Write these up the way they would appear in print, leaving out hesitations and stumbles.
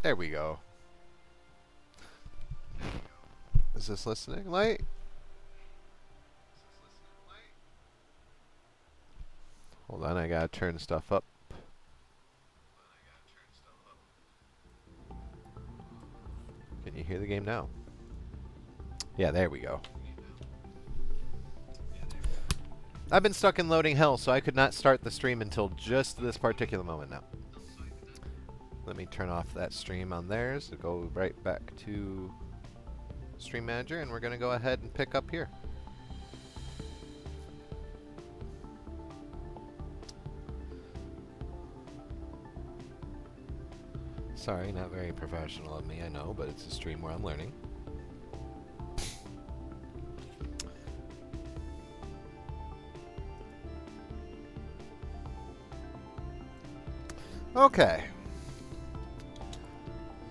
There we go. Is this listening light? Hold on, I gotta turn stuff up. Can you hear the game now? Yeah, there we go. I've been stuck in loading hell, so I could not start the stream until just this particular moment now. Let me turn off that stream on theirs to go right back to Stream Manager, and we're going to go ahead and pick up here. Sorry, not very professional of me, I know, but it's a stream where I'm learning. Okay.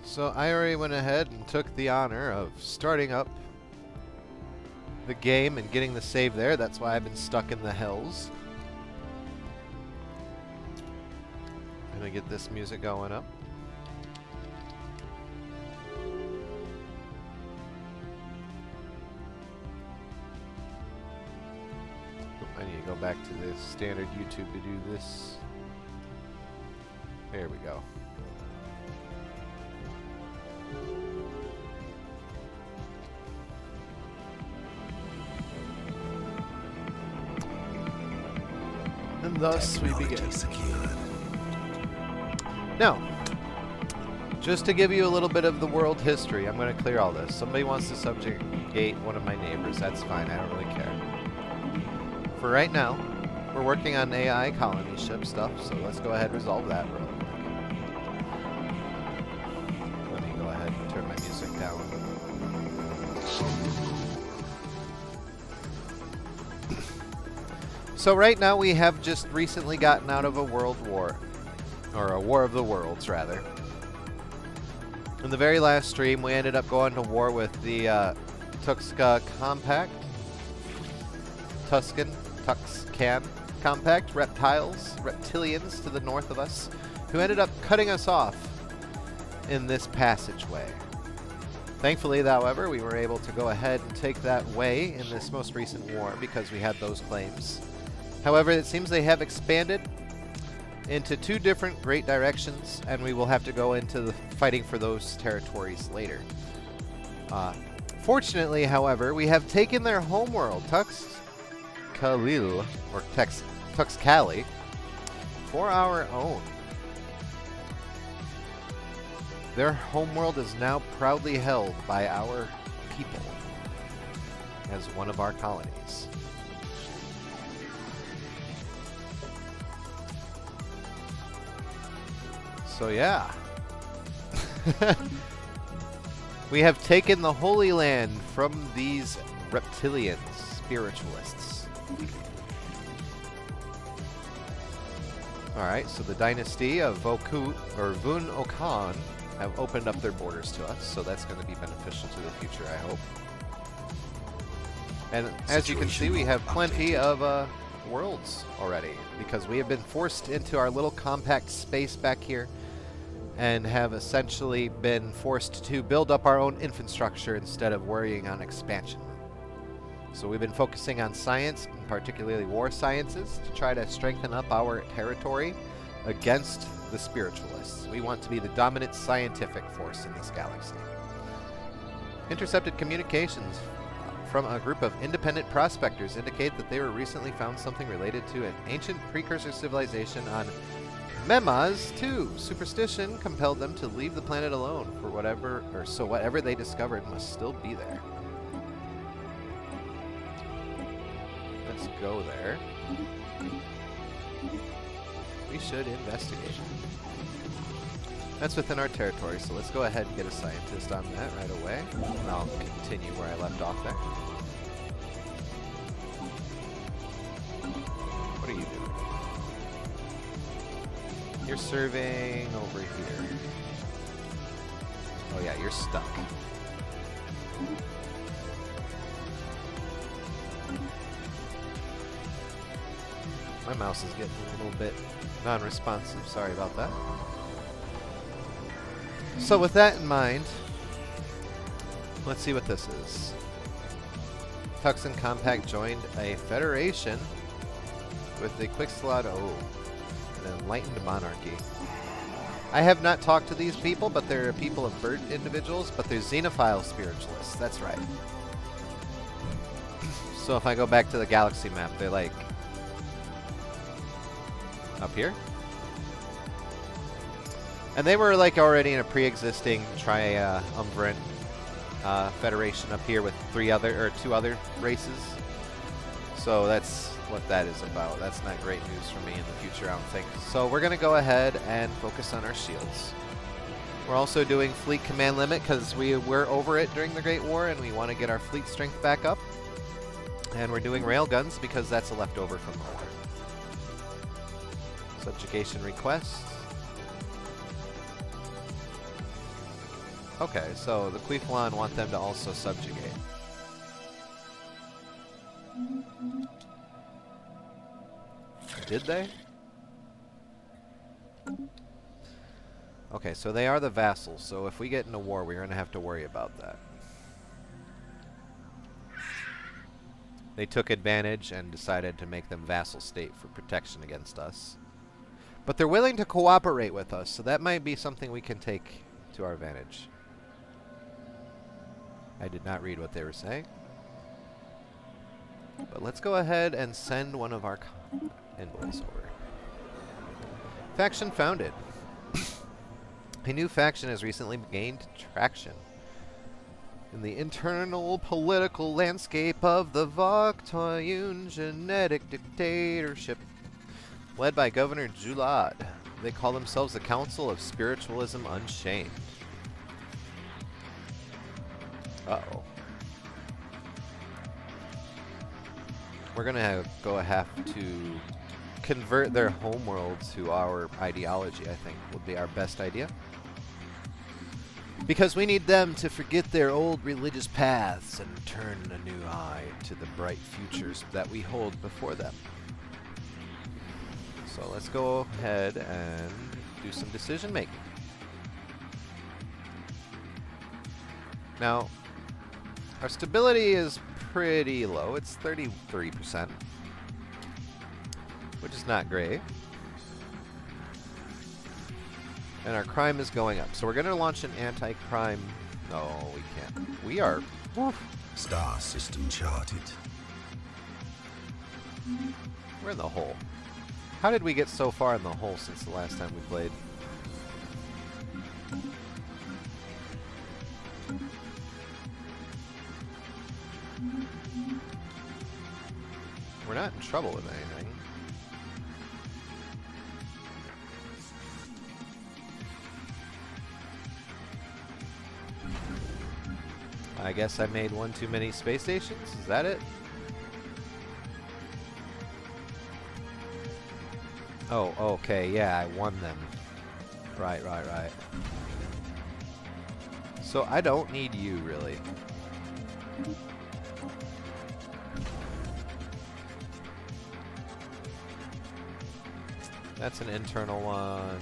So I already went ahead and took the honor of starting up the game and getting the save there. That's why I've been stuck in the hells. I'm gonna get this music going up. I need to go back to the standard YouTube to do this. There we go. And thus we begin. Now, just to give you a little bit of the world history, I'm going to clear all this. Somebody wants to subjugate one of my neighbors. That's fine. I don't really care. For right now, we're working on AI colony ship stuff, so let's go ahead and resolve that real quick. Let me go ahead and turn my music down. So right now we have just recently gotten out of a world war, or a war of the worlds rather. In the very last stream we ended up going to war with the Tuxcan Compact reptilians to the north of us, who ended up cutting us off in this passageway. Thankfully, however, we were able to go ahead and take that way in this most recent war because we had those claims. However, it seems they have expanded into two different great directions, and we will have to go into the fighting for those territories later. Fortunately, however, we have taken their homeworld, Tuxcali, or Tuxcali, for our own. Their homeworld is now proudly held by our people as one of our colonies. So yeah, we have taken the Holy Land from these reptilian spiritualists. Alright, so the dynasty of Vok'Toryn have opened up their borders to us, so that's going to be beneficial to the future, I hope. And as you can see, we have plenty of worlds already, because we have been forced into our little compact space back here and have essentially been forced to build up our own infrastructure instead of worrying on expansion. So we've been focusing on science, and particularly war sciences, to try to strengthen up our territory against the spiritualists. We want to be the dominant scientific force in this galaxy. Intercepted communications from a group of independent prospectors indicate that they were recently found something related to an ancient precursor civilization on Memaz 2. Superstition compelled them to leave the planet alone for so whatever they discovered must still be there. Let's go there. We should investigate. That's within our territory, so let's go ahead and get a scientist on that right away. And I'll continue where I left off there. What are you doing? You're serving over here. Oh yeah, you're stuck. My mouse is getting a little bit non-responsive. Sorry about that. So with that in mind, let's see what this is. Tux and Compact joined a federation with the quick slot. Oh, an enlightened monarchy. I have not talked to these people, but they're people of bird individuals, but they're xenophile spiritualists. That's right. So if I go back to the galaxy map, they're like up here. And they were like already in a pre-existing triumvirate federation up here with two other races. So that's what that is about. That's not great news for me in the future, I don't think. So we're going to go ahead and focus on our shields. We're also doing fleet command limit because we were over it during the Great War and we want to get our fleet strength back up. And we're doing railguns because that's a leftover from the war. Subjugation requests. Okay, so the Queeflon want them to also subjugate. Did they? Okay, so they are the vassals, so if we get into war, we're going to have to worry about that. They took advantage and decided to make them vassal state for protection against us. But they're willing to cooperate with us, so that might be something we can take to our advantage. I did not read what they were saying. But let's go ahead and send one of our envoys over. Faction founded. A new faction has recently gained traction in the internal political landscape of the Vok'Toryn genetic dictatorship. Led by Governor Julad, they call themselves the Council of Spiritualism Unchained. Uh-oh. We're going to have to convert their homeworld to our ideology, I think, would be our best idea. Because we need them to forget their old religious paths and turn a new eye to the bright futures that we hold before them. So let's go ahead and do some decision making. Now, our stability is pretty low. It's 33%, which is not great. And our crime is going up. So we're going to launch an anti-crime. No, we can't. We are... Woof. Star system charted. We're in the hole. How did we get so far in the hole since the last time we played? We're not in trouble with anything. I guess I made one too many space stations? Is that it? Oh, okay, yeah, I won them. Right. So I don't need you, really. That's an internal one.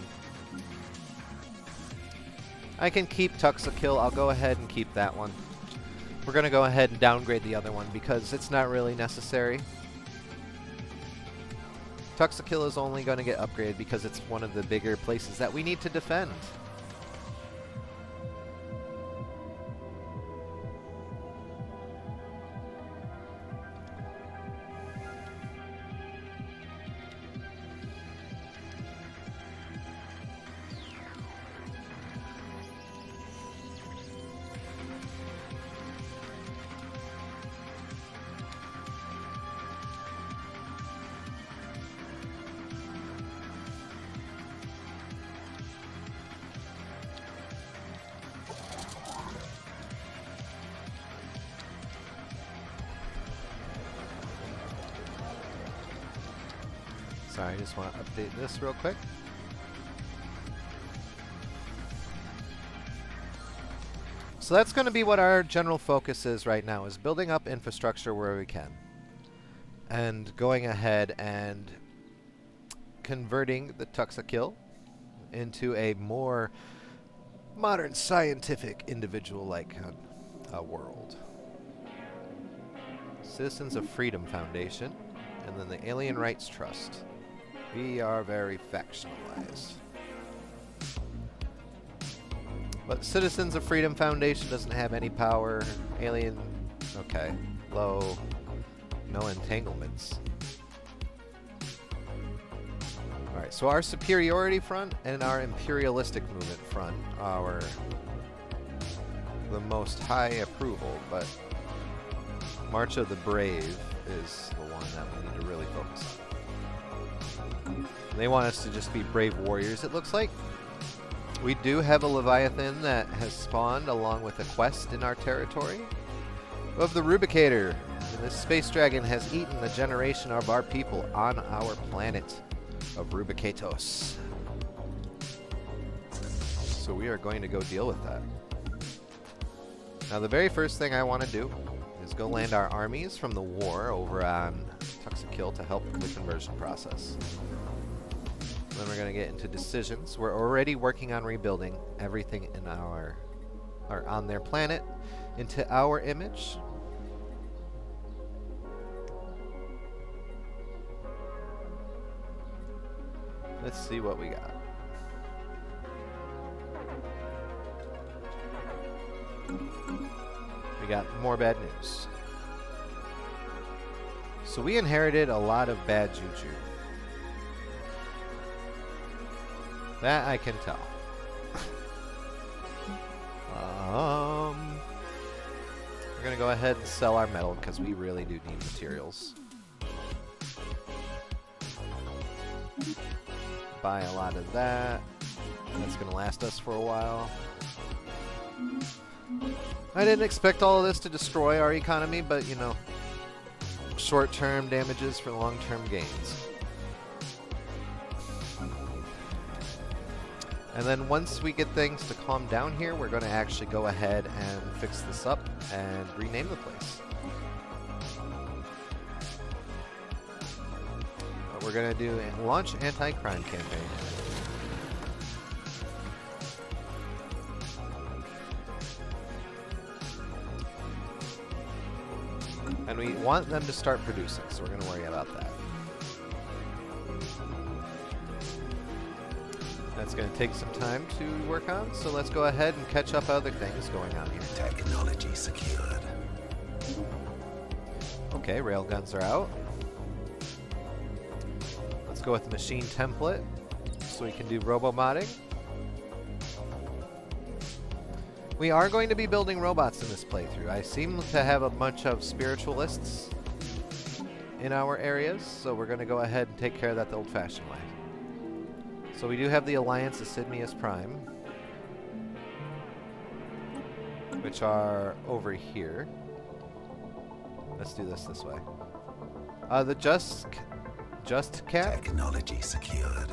I can keep Tuxakill. I'll go ahead and keep that one. We're going to go ahead and downgrade the other one because it's not really necessary. Tuxakill is only going to get upgraded because it's one of the bigger places that we need to defend. Sorry, I just want to update this real quick. So that's going to be what our general focus is right now, is building up infrastructure where we can. And going ahead and converting the Tuxakill into a more modern scientific individual-like world. Citizens of Freedom Foundation, and then the Alien Rights Trust. We are very factionalized. But Citizens of Freedom Foundation doesn't have any power. Alien, okay, low, no entanglements. Alright, so our superiority front and our imperialistic movement front are the most high approval, but March of the Brave is the one that we need to really focus on. They want us to just be brave warriors, it looks like. We do have a Leviathan that has spawned along with a quest in our territory of the Rubicator. And this space dragon has eaten a generation of our people on our planet of Rubicatos. So we are going to go deal with that. Now the very first thing I want to do is go land our armies from the war over on Tuxakil to help with the conversion process. Then we're going to get into decisions. We're already working on rebuilding everything in our, or on their planet into our image. Let's see what we got. We got more bad news. So we inherited a lot of bad juju. That I can tell. We're gonna go ahead and sell our metal because we really do need materials. Buy a lot of that. That's gonna last us for a while. I didn't expect all of this to destroy our economy, but you know, short-term damages for long-term gains. And then once we get things to calm down here, we're going to actually go ahead and fix this up and rename the place. What we're going to do is launch anti-crime campaign. And we want them to start producing, so we're going to worry about that. That's going to take some time to work on, so let's go ahead and catch up other things going on here. Technology secured. Okay, railguns are out. Let's go with the machine template so we can do robo-modding. We are going to be building robots in this playthrough. I seem to have a bunch of spiritualists in our areas, so we're going to go ahead and take care of that the old-fashioned way. So we do have the Alliance of Sidmius Prime, which are over here. Let's do this way. The Just Cat Technology secured.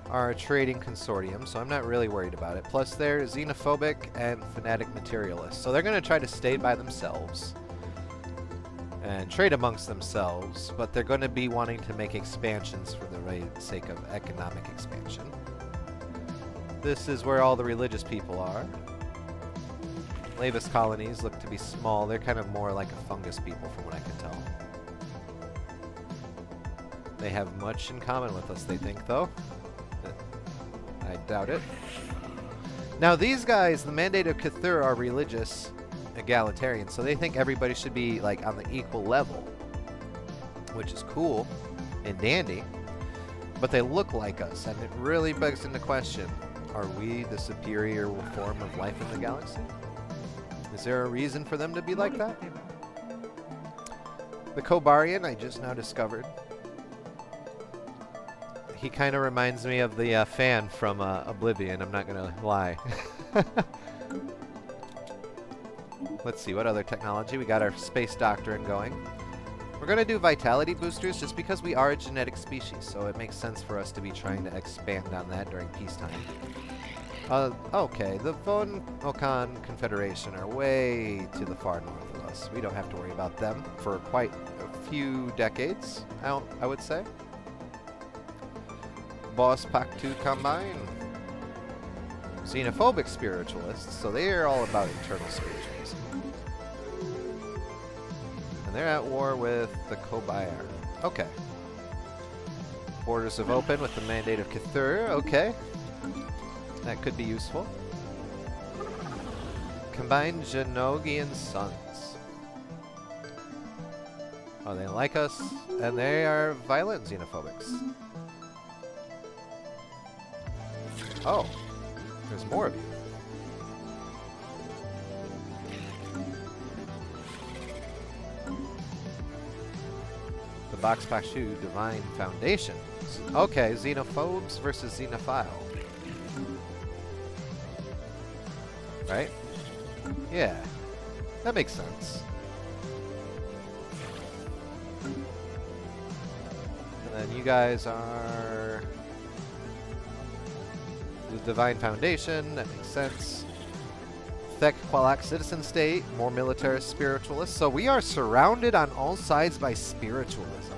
are a trading consortium, so I'm not really worried about it. Plus they're xenophobic and fanatic materialists, so they're going to try to stay by themselves and trade amongst themselves, but they're going to be wanting to make expansions for the sake of economic expansion. This is where all the religious people are. Lavis colonies look to be small. They're kind of more like a fungus people from what I can tell. They have much in common with us, they think, though. I doubt it. Now these guys, the Mandate of Cthulhu, are religious egalitarian, so they think everybody should be like on the equal level, which is cool and dandy, but they look like us, and it really begs into question, are we the superior form of life in the galaxy? Is there a reason for them to be like that? The Kobarian I just now discovered. He kind of reminds me of the fan from Oblivion, I'm not gonna lie. Let's see, what other technology? We got our space doctrine going. We're going to do vitality boosters just because we are a genetic species, so it makes sense for us to be trying to expand on that during peacetime. Okay, the Von Okan Confederation are way to the far north of us. We don't have to worry about them for quite a few decades, I would say. Boss Pack 2 Combine. xenophobic spiritualists, so they are all about internal spiritualism. And they're at war with the Kobayar. Okay. Borders have opened with the mandate of Cthulhu. Okay. That could be useful. Combined Genogian sons. Oh, they like us, and they are violent xenophobics. Oh, there's more of you. The Box Pashu Divine Foundation. Okay, xenophobes versus xenophile. Right? Yeah, that makes sense. And then you guys are the Divine Foundation. That makes sense. Thek Qualak Citizen State, more militarist spiritualists. So we are surrounded on all sides by spiritualism.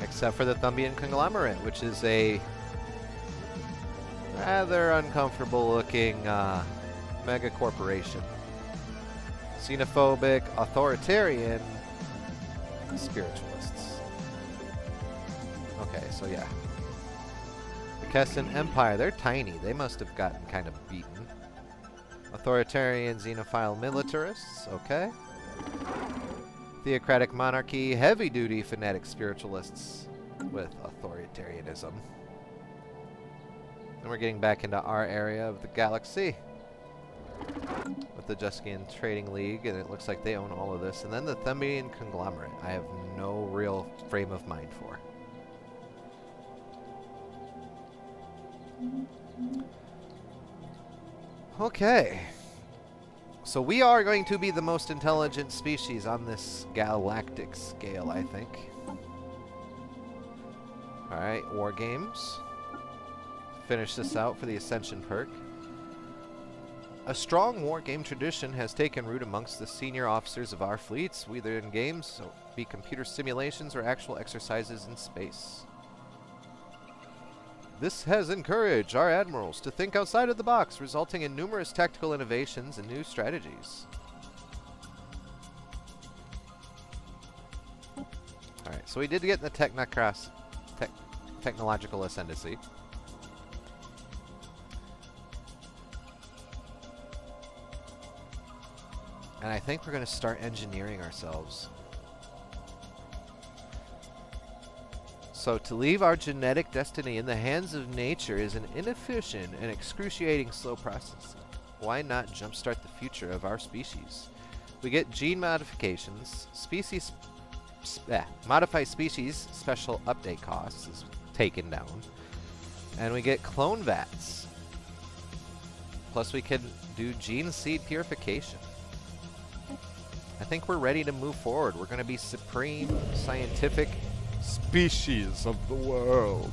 Except for the Thumbian Conglomerate, which is a rather uncomfortable looking mega corporation. Xenophobic, authoritarian spiritualists. Okay, so yeah. The Kessin Empire, they're tiny. They must have gotten kind of beaten. Authoritarian xenophile militarists, okay. Theocratic monarchy, heavy-duty fanatic spiritualists with authoritarianism. And we're getting back into our area of the galaxy with the Juskian Trading League, and it looks like they own all of this. And then the Thumbian Conglomerate, I have no real frame of mind for. Okay. So we are going to be the most intelligent species on this galactic scale, I think. Alright, War Games. Finish this out for the Ascension perk. A strong war game tradition has taken root amongst the senior officers of our fleets, whether in games, so be computer simulations or actual exercises in space. This has encouraged our admirals to think outside of the box, resulting in numerous tactical innovations and new strategies. Alright, so we did get the technological ascendancy. And I think we're going to start engineering ourselves. So to leave our genetic destiny in the hands of nature is an inefficient and excruciating slow process. Why not jumpstart the future of our species? We get gene modifications, modify species special update costs is taken down, and we get clone vats. Plus we can do gene seed purification. I think we're ready to move forward. We're going to be supreme scientific species of the world.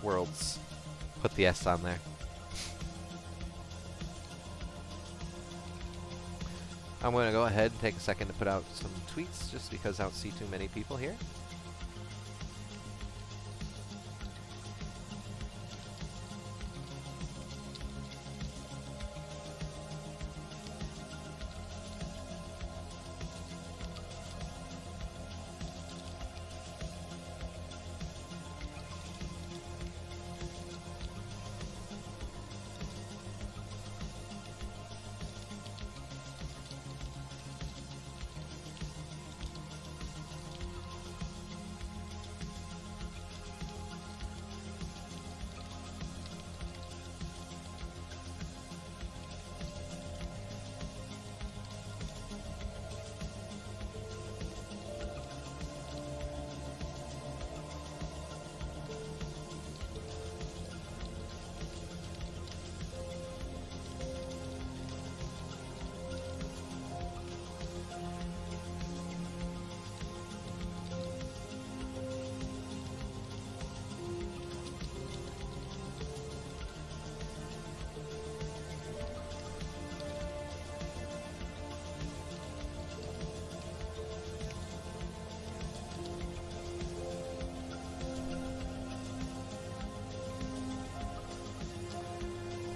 Worlds. Put the S on there. I'm going to go ahead and take a second to put out some tweets just because I don't see too many people here.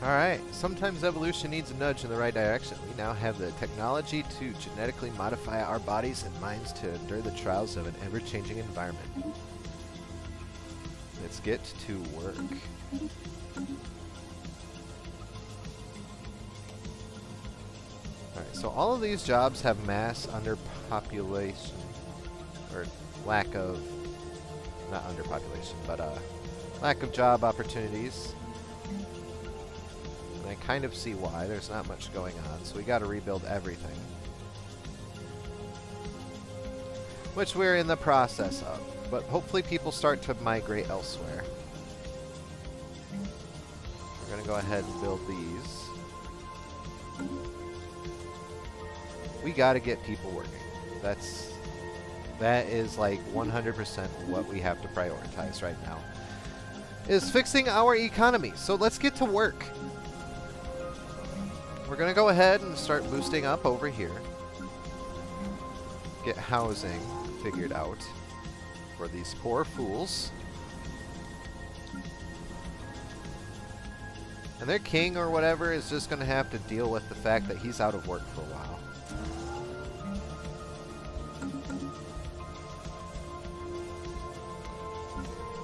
Alright, sometimes evolution needs a nudge in the right direction. We now have the technology to genetically modify our bodies and minds to endure the trials of an ever-changing environment. Let's get to work. Alright, so all of these jobs have mass underpopulation, or lack of, not underpopulation, but lack of job opportunities. And I kind of see why. There's not much going on, so we got to rebuild everything. Which we're in the process of, but hopefully people start to migrate elsewhere. We're going to go ahead and build these. We got to get people working. That is like 100% what we have to prioritize right now. Is fixing our economy. So let's get to work. We're going to go ahead and start boosting up over here. Get housing figured out for these poor fools. And their king or whatever is just going to have to deal with the fact that he's out of work for a while.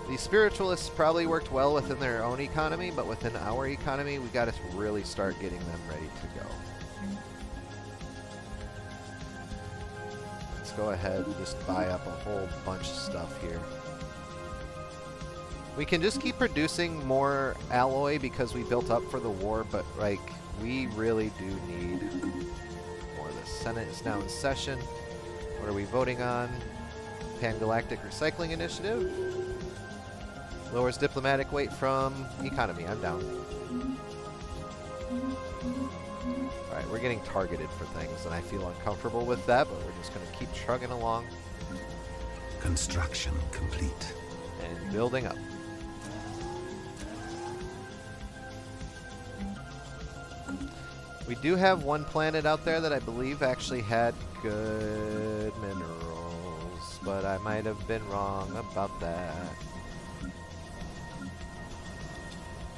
The spiritualists probably worked well within their own economy, but within our economy, we got to really start getting them ready to go. Let's go ahead and just buy up a whole bunch of stuff here. We can just keep producing more alloy because we built up for the war, but like we really do need more. The Senate is now in session. What are we voting on? Pan-Galactic Recycling Initiative. Lowers diplomatic weight from economy. I'm down. Alright, we're getting targeted for things, and I feel uncomfortable with that, but we're just going to keep trugging along. Construction complete. And building up. We do have one planet out there that I believe actually had good minerals, but I might have been wrong about that.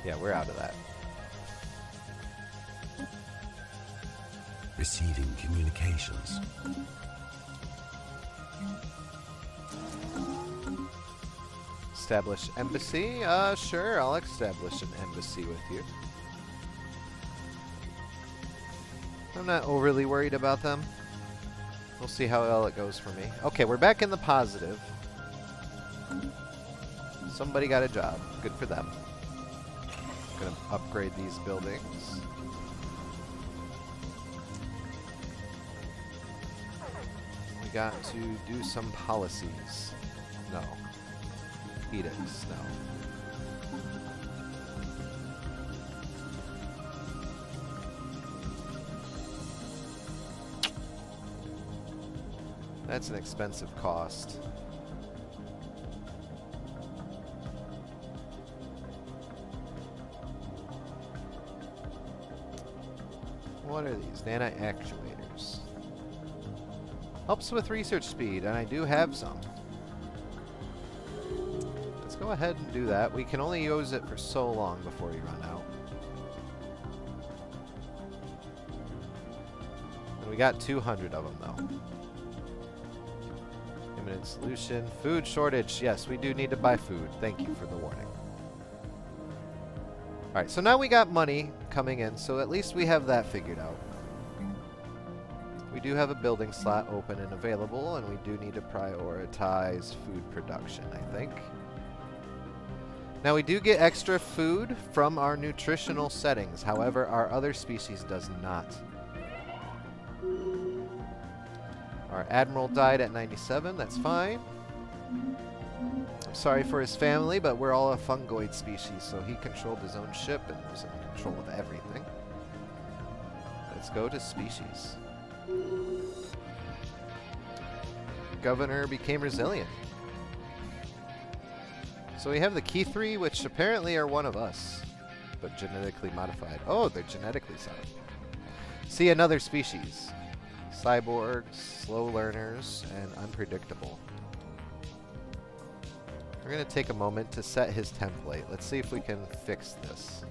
Yeah, we're out of that. Receiving communications. Establish embassy? Sure, I'll establish an embassy with you. I'm not overly worried about them. We'll see how well it goes for me. Okay, we're back in the positive. Somebody got a job. Good for them. Gonna upgrade these buildings. We got to do some policies. No. Edicts, no. That's an expensive cost. What are these? Nano-actuators. Helps with research speed, and I do have some. Let's go ahead and do that. We can only use it for so long before we run out. And we got 200 of them, though. Imminent solution. Food shortage. Yes, we do need to buy food. Thank you for the warning. Alright, so now we got money coming in, so at least we have that figured out. We do have a building slot open and available, and we do need to prioritize food production, I think. Now we do get extra food from our nutritional settings, however, our other species does not. Our admiral died at 97, that's fine. I'm sorry for his family, but we're all a fungoid species, so he controlled his own ship and was in control of everything. Let's go to species. Governor became resilient. So we have the key 3, which apparently are one of us, but genetically modified. Oh, they're genetically set up. See, another species. Cyborgs, slow learners, and unpredictable. We're going to take a moment to set his template. Let's see if we can fix this.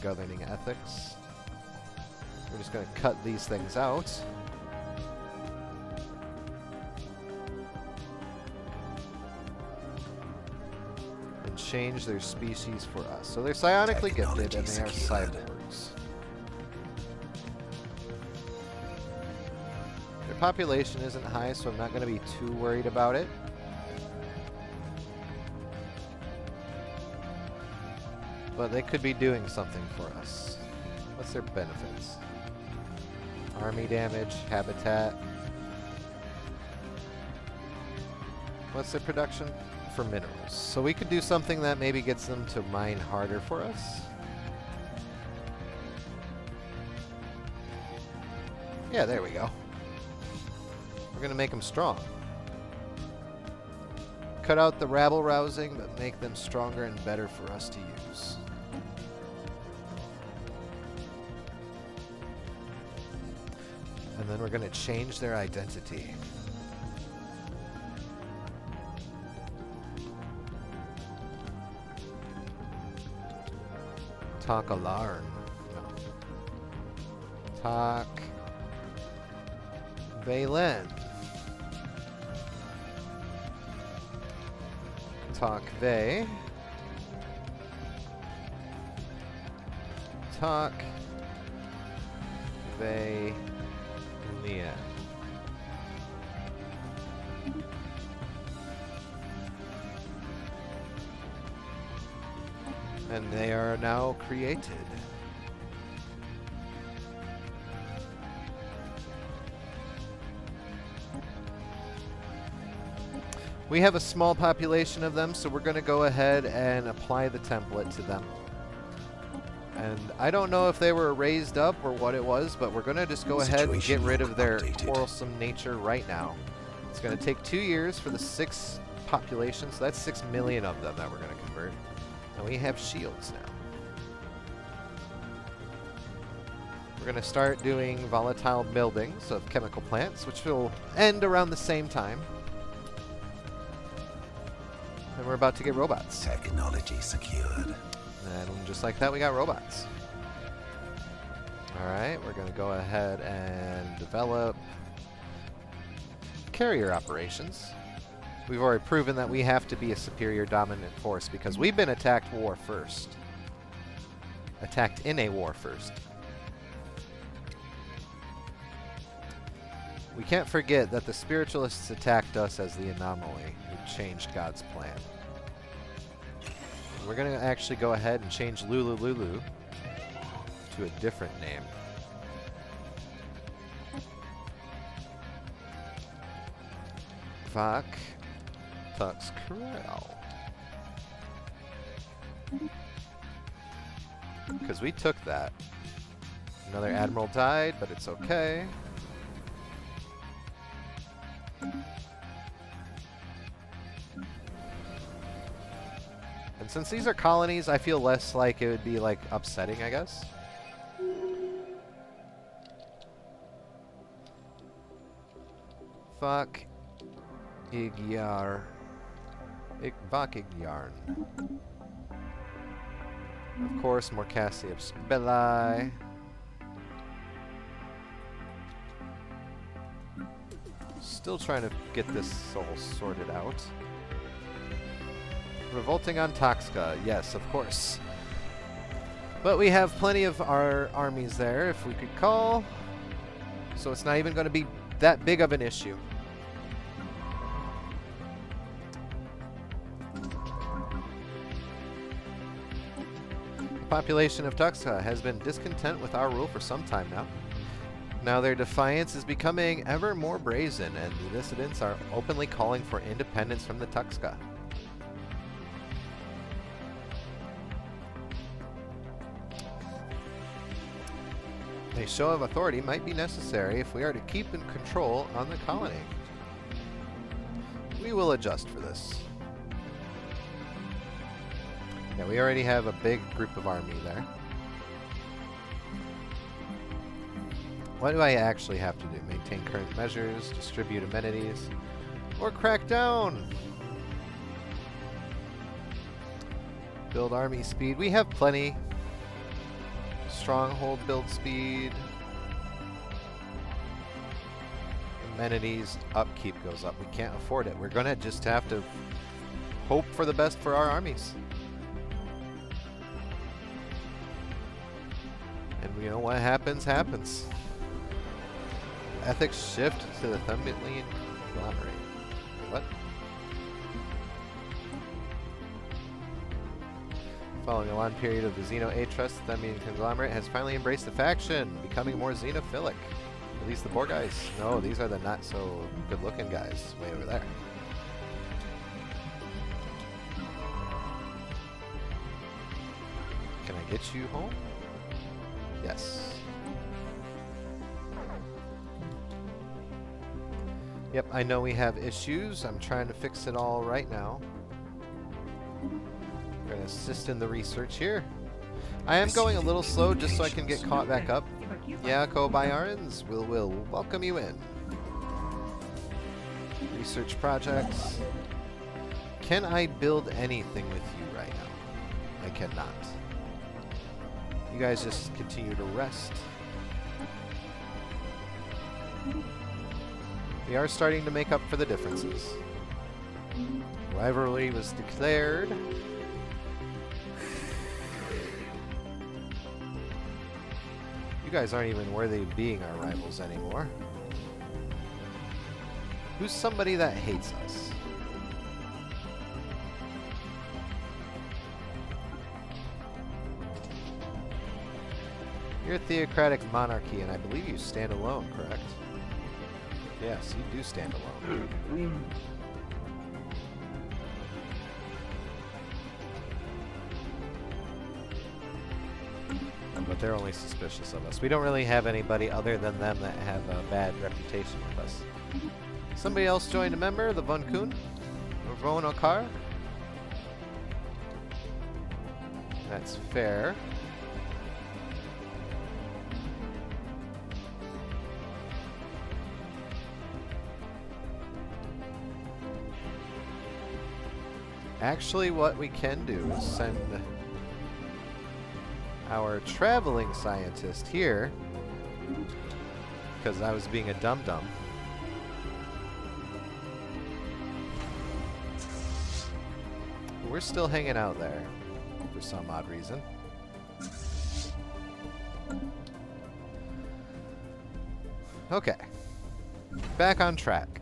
governing ethics. We're just going to cut these things out. And change their species for us. So they're psionically gifted and they are cyborgs. Their population isn't high, so I'm not going to be too worried about it. But they could be doing something for us. What's their benefits? Army damage, habitat. What's their production? For minerals. So we could do something that maybe gets them to mine harder for us. Yeah, there we go. We're going to make them strong. Cut out the rabble rousing, but make them stronger and better for us to use. And then we're going to change their identity. Talk alarm. No. Talk Valen. Talk Vey. Talk Vey Lian. And they are now created. We have a small population of them, so we're going to go ahead and apply the template to them. And I don't know if they were raised up or what it was, but we're going to just go ahead and get rid of their quarrelsome nature right now. It's going to take 2 years for the 6 populations, so that's 6 million of them that we're going to convert. And we have shields now. We're going to start doing volatile buildings of chemical plants, which will end around the same time. And we're about to get robots. Technology secured. And just like that, we got robots. Alright, we're going to go ahead and develop carrier operations. We've already proven that we have to be a superior dominant force because we've been attacked war first. Attacked in a war first. We can't forget that the spiritualists attacked us as the anomaly who changed God's plan. We're going to actually go ahead and change Lulu to a different name. Vok'Toryn. Because we took that. Another admiral died, but it's okay. And since these are colonies, I feel less like it would be like upsetting, I guess. Vok'Toryn. Of course, more Cassius Belli. Still trying to get this all sorted out. Revolting on Toxca, yes, of course. But we have plenty of our armies there, if we could call. So it's not even going to be that big of an issue. The population of Toxca has been discontent with our rule for some time now. Now their defiance is becoming ever more brazen, and the dissidents are openly calling for independence from the Toxca. A show of authority might be necessary if we are to keep in control on the colony. We will adjust for this. Yeah, we already have a big group of army there. What do I actually have to do? Maintain current measures, distribute amenities, or crack down? Build army speed. We have plenty. Stronghold build speed. Amenities upkeep goes up. We can't afford it. We're gonna just have to hope for the best for our armies. And you know what happens, happens. Ethics shift to the Thumbian conglomerate. What? Following a long period of the Xeno A-Trust, the Thumbian conglomerate has finally embraced the faction, becoming more xenophilic. At least the poor guys. No, these are the not so good looking guys way over there. Can I get you home? Yes. Yep, I know we have issues. I'm trying to fix it all right now. We're going to assist in the research here. I am going a little slow just so I can get caught back up. Yeah, Kobayarans, we'll welcome you in. Research projects. Can I build anything with you right now? I cannot. You guys just continue to rest. We are starting to make up for the differences. Rivalry was declared. You guys aren't even worthy of being our rivals anymore. Who's somebody that hates us? You're a theocratic monarchy, and I believe you stand alone, correct? Yes, you do stand alone. But they're only suspicious of us. We don't really have anybody other than them that have a bad reputation with us. Somebody else joined a member, the Vok'Toryn, or Vok'Toryn. That's fair. Actually, what we can do is send our traveling scientist here, because I was being a dum-dum. We're still hanging out there for some odd reason. Okay. Back on track.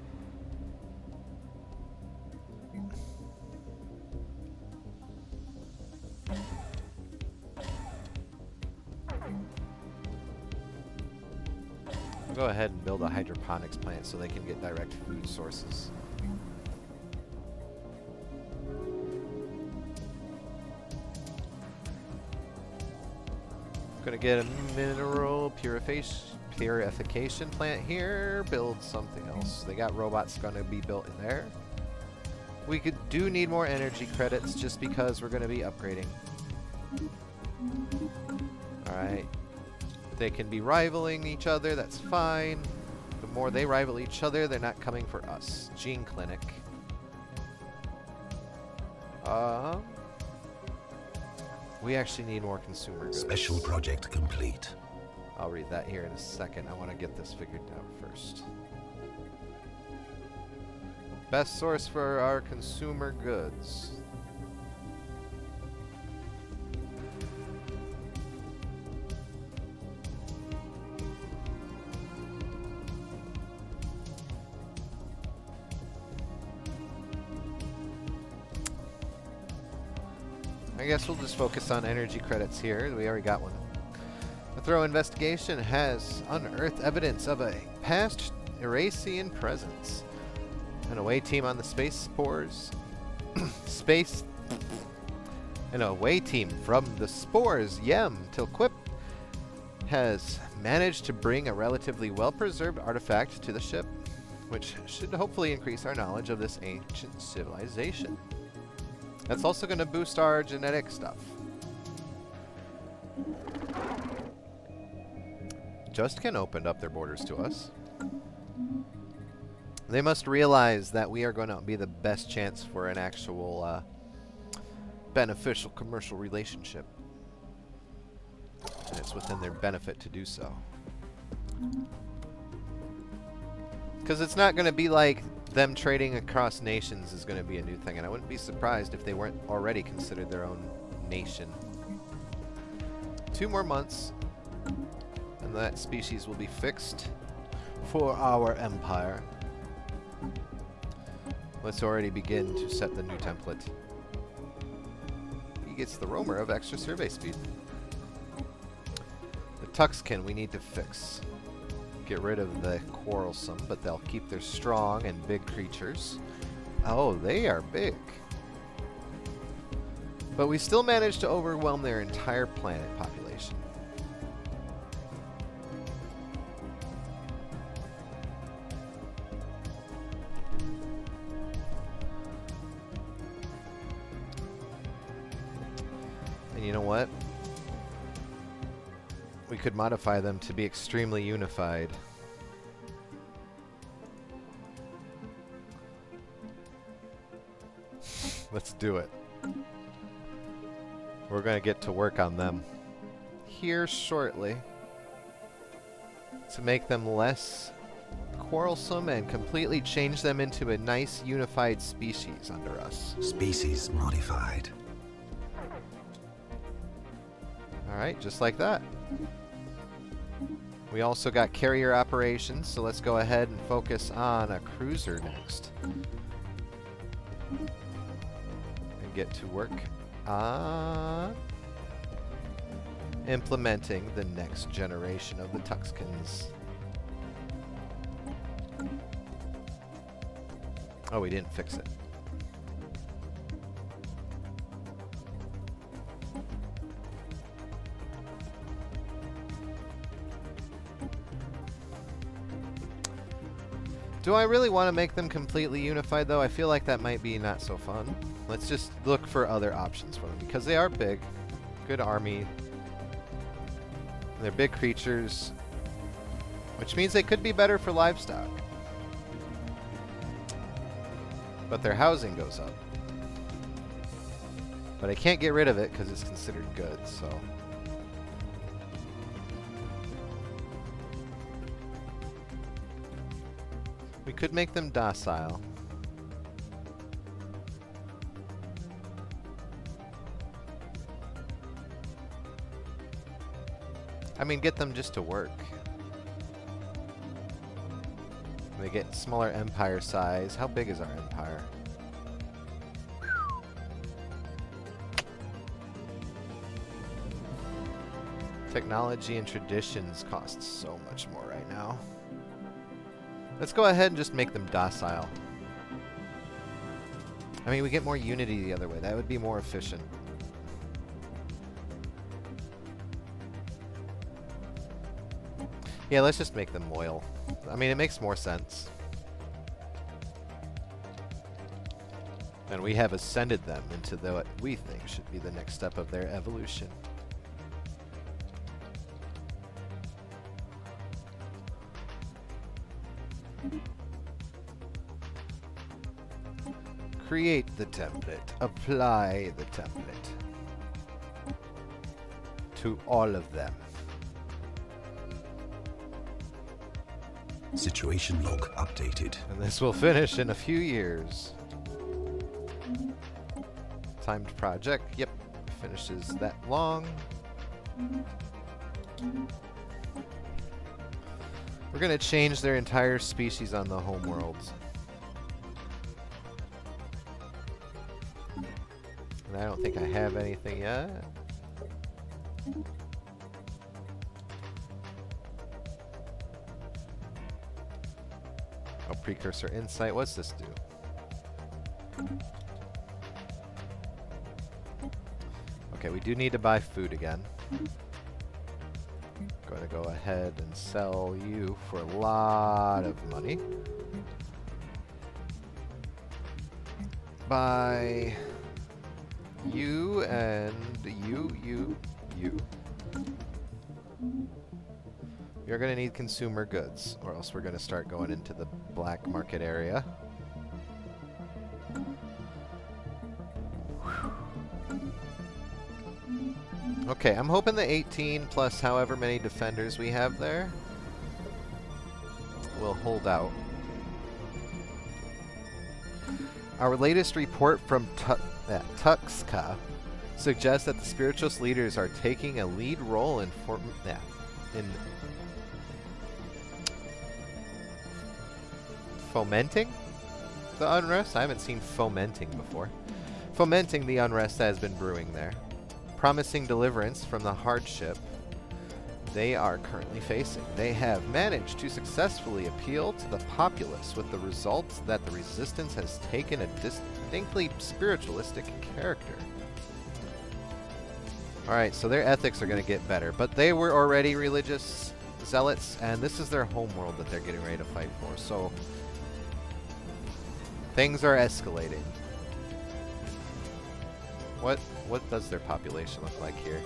Go ahead and build a hydroponics plant so they can get direct food sources. Gonna get a mineral purification plant here. Build something else. They got robots gonna be built in there. We do need more energy credits just because we're gonna be upgrading. Alright. They can be rivaling each other, that's fine. The more they rival each other, they're not coming for us. Gene Clinic. We actually need more consumer goods. Special project complete. I'll read that here in a second. I want to get this figured out first. Best source for our consumer goods. I guess we'll just focus on energy credits here. We already got one. A thorough investigation has unearthed evidence of a past Erasian presence. An away team on the space spores. An away team from the spores, Yem, Tilquip, has managed to bring a relatively well-preserved artifact to the ship, which should hopefully increase our knowledge of this ancient civilization. That's also going to boost our genetic stuff. Justkin opened up their borders to us. They must realize that we are going to be the best chance for an actual beneficial commercial relationship. And it's within their benefit to do so. Because it's not going to be like them trading across nations is going to be a new thing, and I wouldn't be surprised if they weren't already considered their own nation. 2 more months, and that species will be fixed for our empire. Let's already begin to set the new template. He gets the roamer of extra survey speed. The Tuxkin we need to fix. Get rid of the quarrelsome, but they'll keep their strong and big creatures. Oh, they are big. But we still managed to overwhelm their entire planet population. And you know what? We could modify them to be extremely unified. Let's do it. We're going to get to work on them here shortly to make them less quarrelsome and completely change them into a nice unified species under us. Species modified. Alright, just like that. We also got carrier operations, so let's go ahead and focus on a cruiser next. And get to work on implementing the next generation of the Tuxkins. Oh, we didn't fix it. Do I really want to make them completely unified, though? I feel like that might be not so fun. Let's just look for other options for them, because they are big. Good army. They're big creatures, which means they could be better for livestock. But their housing goes up. But I can't get rid of it because it's considered good, so... We could make them docile. I mean, get them just to work. They get smaller empire size. How big is our empire? Technology and traditions cost so much more right now. Let's go ahead and just make them docile. I mean, we get more unity the other way. That would be more efficient. Yeah, let's just make them loyal. I mean, it makes more sense. And we have ascended them into what we think should be the next step of their evolution. Create the template. Apply the template to all of them. Situation log updated. And this will finish in a few years. Timed project. Yep. Finishes that long. We're going to change their entire species on the homeworld. And I don't think I have anything yet. Oh, precursor insight. What's this do? Okay, we do need to buy food again. Going to go ahead and sell you for a lot of money. Buy you and you. You're going to need consumer goods, or else we're going to start going into the black market area. Okay, I'm hoping the 18 plus however many defenders we have there will hold out. Our latest report from Tuxka suggests that the spiritualist leaders are taking a lead role in fomenting the unrest. I haven't seen fomenting before. Fomenting the unrest that has been brewing there, promising deliverance from the hardship they are currently facing. They have managed to successfully appeal to the populace, with the result that the resistance has taken a distinctly spiritualistic character. Alright, so their ethics are going to get better, but they were already religious zealots, and this is their homeworld that they're getting ready to fight for, so things are escalating. What does their population look like here?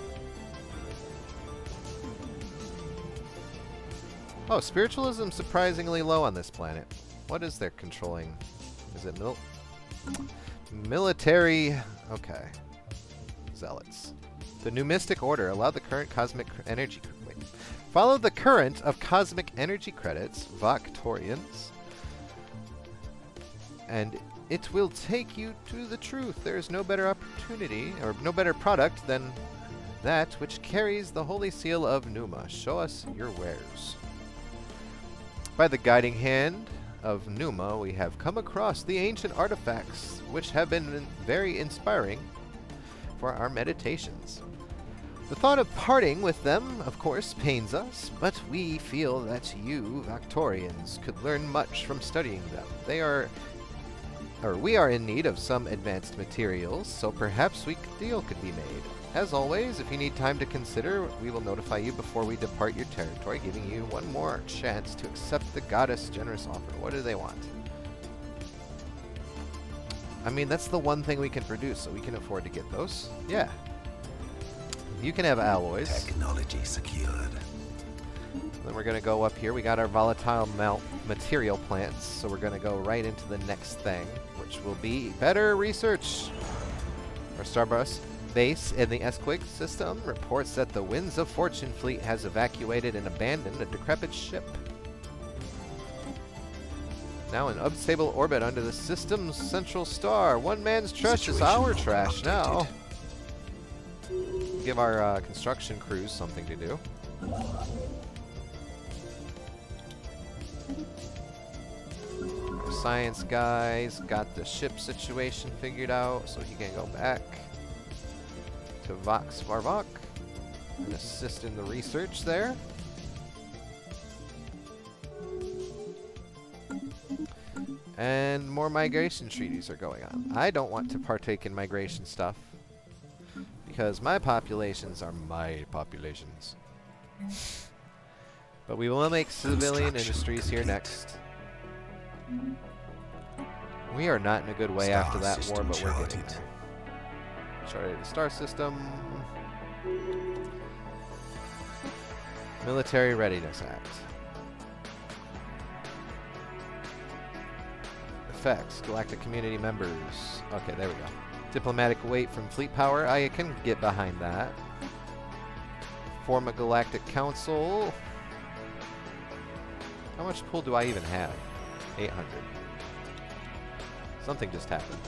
Oh, spiritualism surprisingly low on this planet. What is their controlling? Is it military? Okay. Zealots. The new mystic order allowed the current cosmic energy. Follow the current of cosmic energy credits, Vok'Toryans, and it will take you to the truth. There is no better opportunity, or no better product than that which carries the holy seal of Numa. Show us your wares. By the guiding hand of Numa, we have come across the ancient artifacts, which have been very inspiring for our meditations. The thought of parting with them, of course, pains us, but we feel that you, Vok'Torians, could learn much from studying them. We are in need of some advanced materials, so perhaps a deal could be made. As always, if you need time to consider, we will notify you before we depart your territory, giving you one more chance to accept the goddess' generous offer. What do they want? I mean, that's the one thing we can produce, so we can afford to get those. Yeah. You can have alloys. Technology secured. Then we're going to go up here. We got our volatile material plants, so we're going to go right into the next thing, which will be better research. Our Starburst base in the S-Quig system reports that the Winds of Fortune fleet has evacuated and abandoned a decrepit ship. Now in unstable orbit under the system's central star. One man's trash is our trash now. Give our construction crews something to do. Our science guys got the ship situation figured out, so he can go back to Vox Varvok and assist in the research there. And more migration treaties are going on. I don't want to partake in migration stuff because my populations are my populations. But we will make civilian industries here next. We are not in a good way after that war, but we're getting there. Charted the star system. Military Readiness Act. Effects. Galactic community members. Okay, there we go. Diplomatic weight from fleet power. I can get behind that. Form a galactic council. How much pull do I even have? 800. Something just happened.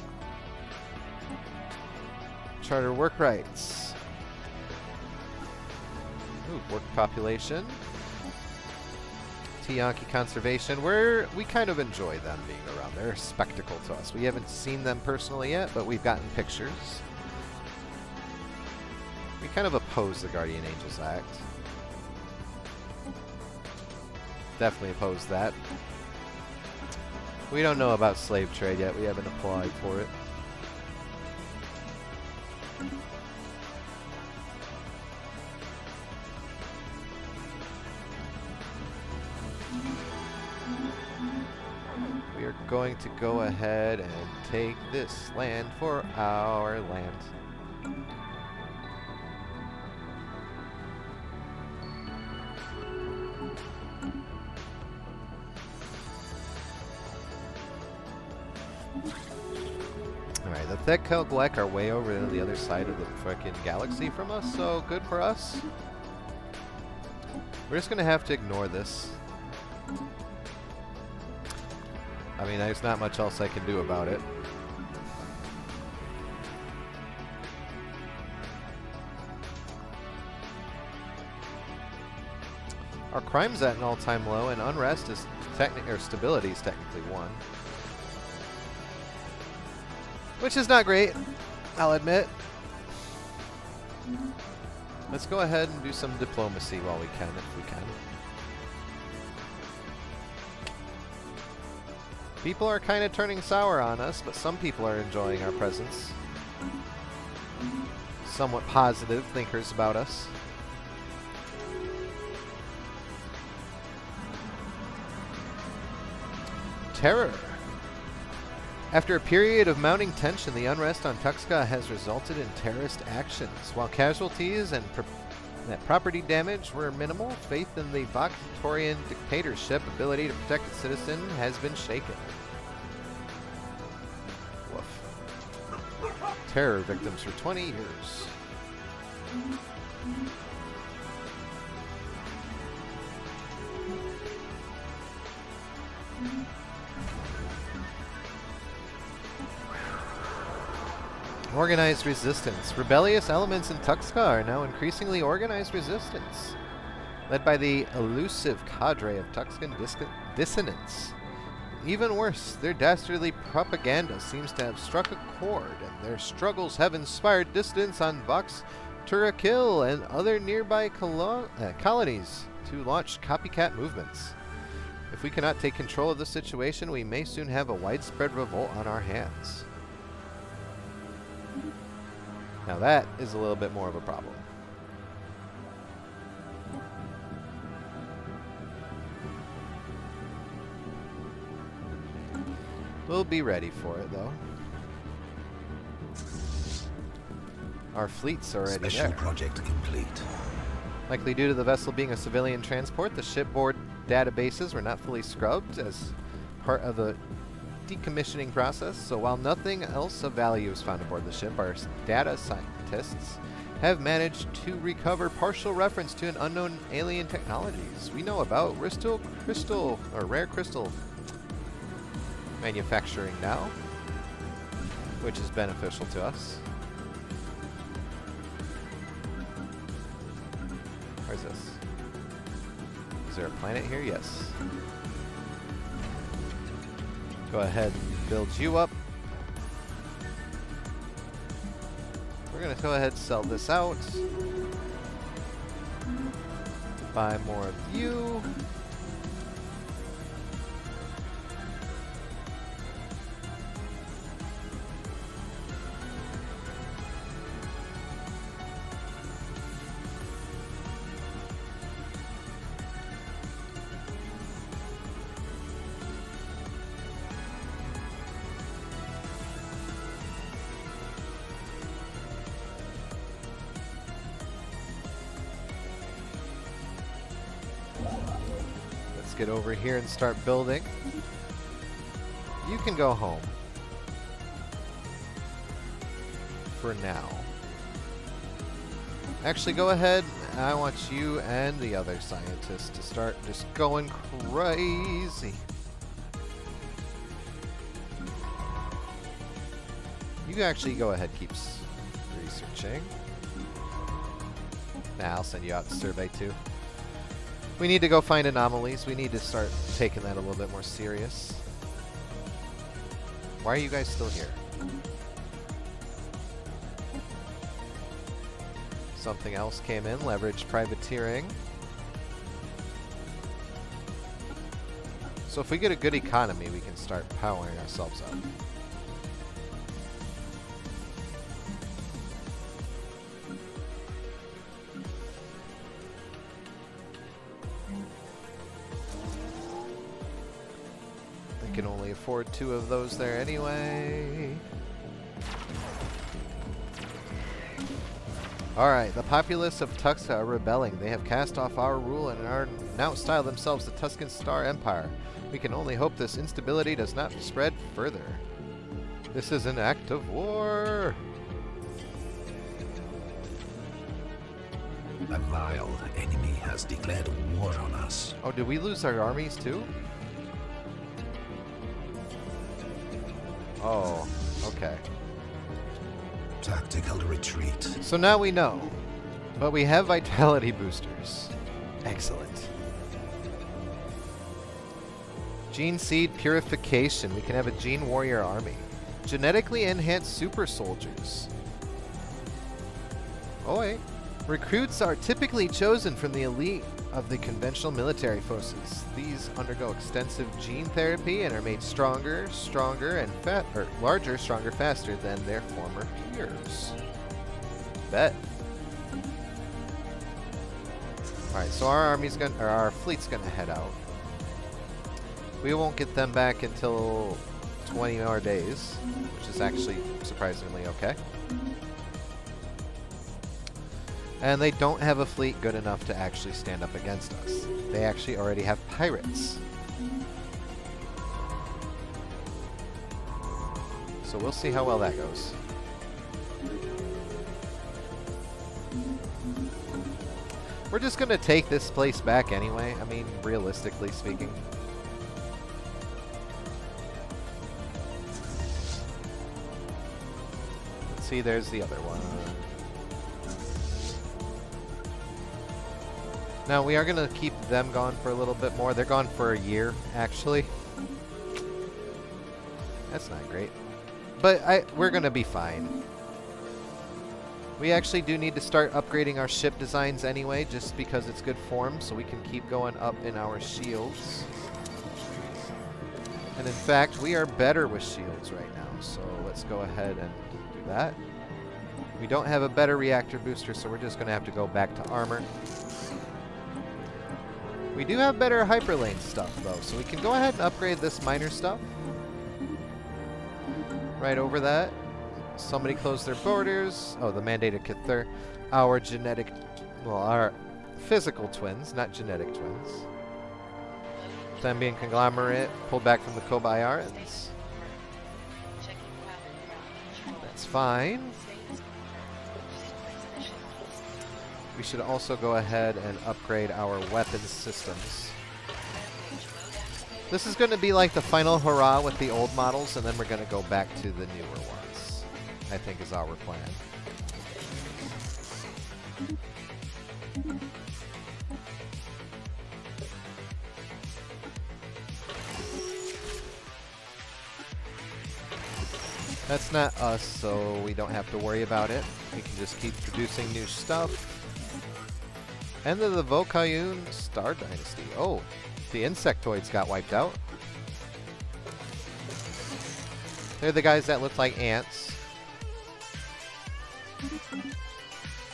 Charter work rights. Ooh, work population. Tiyanki conservation. We kind of enjoy them being around. They're a spectacle to us. We haven't seen them personally yet, but we've gotten pictures. We kind of oppose the Guardian Angels Act. Definitely oppose that. We don't know about slave trade yet. We haven't applied for it. We are going to go ahead and take this land for our land. Alright, the thick Kelgwek are way over to the other side of the frickin' galaxy from us, so good for us. We're just gonna have to ignore this. I mean, there's not much else I can do about it. Our crime's at an all-time low, and unrest is stability is technically 1. Which is not great, I'll admit. Let's go ahead and do some diplomacy while we can, if we can. People are kind of turning sour on us, but some people are enjoying our presence. Somewhat positive thinkers about us. Terror. After a period of mounting tension, the unrest on Tuxka has resulted in terrorist actions. While casualties and property damage were minimal, faith in the Vok'Toryn dictatorship ability to protect its citizen has been shaken. Woof. Terror victims for 20 years. Organized resistance. Rebellious elements in Tuxka are now increasingly organized resistance, led by the elusive cadre of Tuxkan dissonants. Even worse, their dastardly propaganda seems to have struck a chord, and their struggles have inspired dissidents on Vok'Toryn and other nearby colonies to launch copycat movements. If we cannot take control of the situation, we may soon have a widespread revolt on our hands. Now that is a little bit more of a problem. We'll be ready for it, though. Our fleet's already there. Special project complete. Likely due to the vessel being a civilian transport, the shipboard databases were not fully scrubbed as part of the decommissioning process, so while nothing else of value is found aboard the ship, our data scientists have managed to recover partial reference to an unknown alien technologies we know about rare crystal manufacturing now, which is beneficial to us. Where's this? Is there a planet here? Yes. Go ahead and build you up. We're going to go ahead and sell this out. Buy more of you. Get over here and start building. You can go home for now. Actually, go ahead. I want you and the other scientists to start just going crazy. You can actually go ahead, keep researching. Nah, I'll send you out to survey too. We need to go find anomalies. We need to start taking that a little bit more serious. Why are you guys still here? Something else came in. Leverage privateering. So if we get a good economy, we can start powering ourselves up. Can only afford 2 of those there anyway. Alright, the populace of Tuxka are rebelling. They have cast off our rule and are now style themselves the Tuscan Star Empire. We can only hope this instability does not spread further. This is an act of war. A vile enemy has declared war on us. Oh, did we lose our armies too? Oh, okay. Tactical retreat. So now we know. But we have vitality boosters. Excellent. Gene seed purification. We can have a gene warrior army. Genetically enhanced super soldiers. Oh wait. Recruits are typically chosen from the elite of the conventional military forces. These undergo extensive gene therapy and are made stronger, and larger, stronger, faster than their former peers. Bet. Alright, so our fleet's gonna head out. We won't get them back until 20 more days, which is actually surprisingly okay. And they don't have a fleet good enough to actually stand up against us. They actually already have pirates. So we'll see how well that goes. We're just going to take this place back anyway. I mean, realistically speaking. Let's see, there's the other one. Now, we are going to keep them gone for a little bit more. They're gone for a year, actually. That's not great. But we're going to be fine. We actually do need to start upgrading our ship designs anyway, just because it's good form, so we can keep going up in our shields. And in fact, we are better with shields right now, so let's go ahead and do that. We don't have a better reactor booster, so we're just going to have to go back to armor. We do have better hyperlane stuff, though, so we can go ahead and upgrade this minor stuff. Right over that. Somebody closed their borders. Oh, the mandated Kithur. Our our physical twins, not genetic twins. Them being conglomerate, pulled back from the Kobayarans. That's fine. We should also go ahead and upgrade our weapons systems. This is going to be like the final hurrah with the old models, and then we're going to go back to the newer ones, I think is our plan. That's not us, so we don't have to worry about it. We can just keep producing new stuff. End of the Vok'Toryn Star Dynasty. Oh, the insectoids got wiped out. They're the guys that look like ants.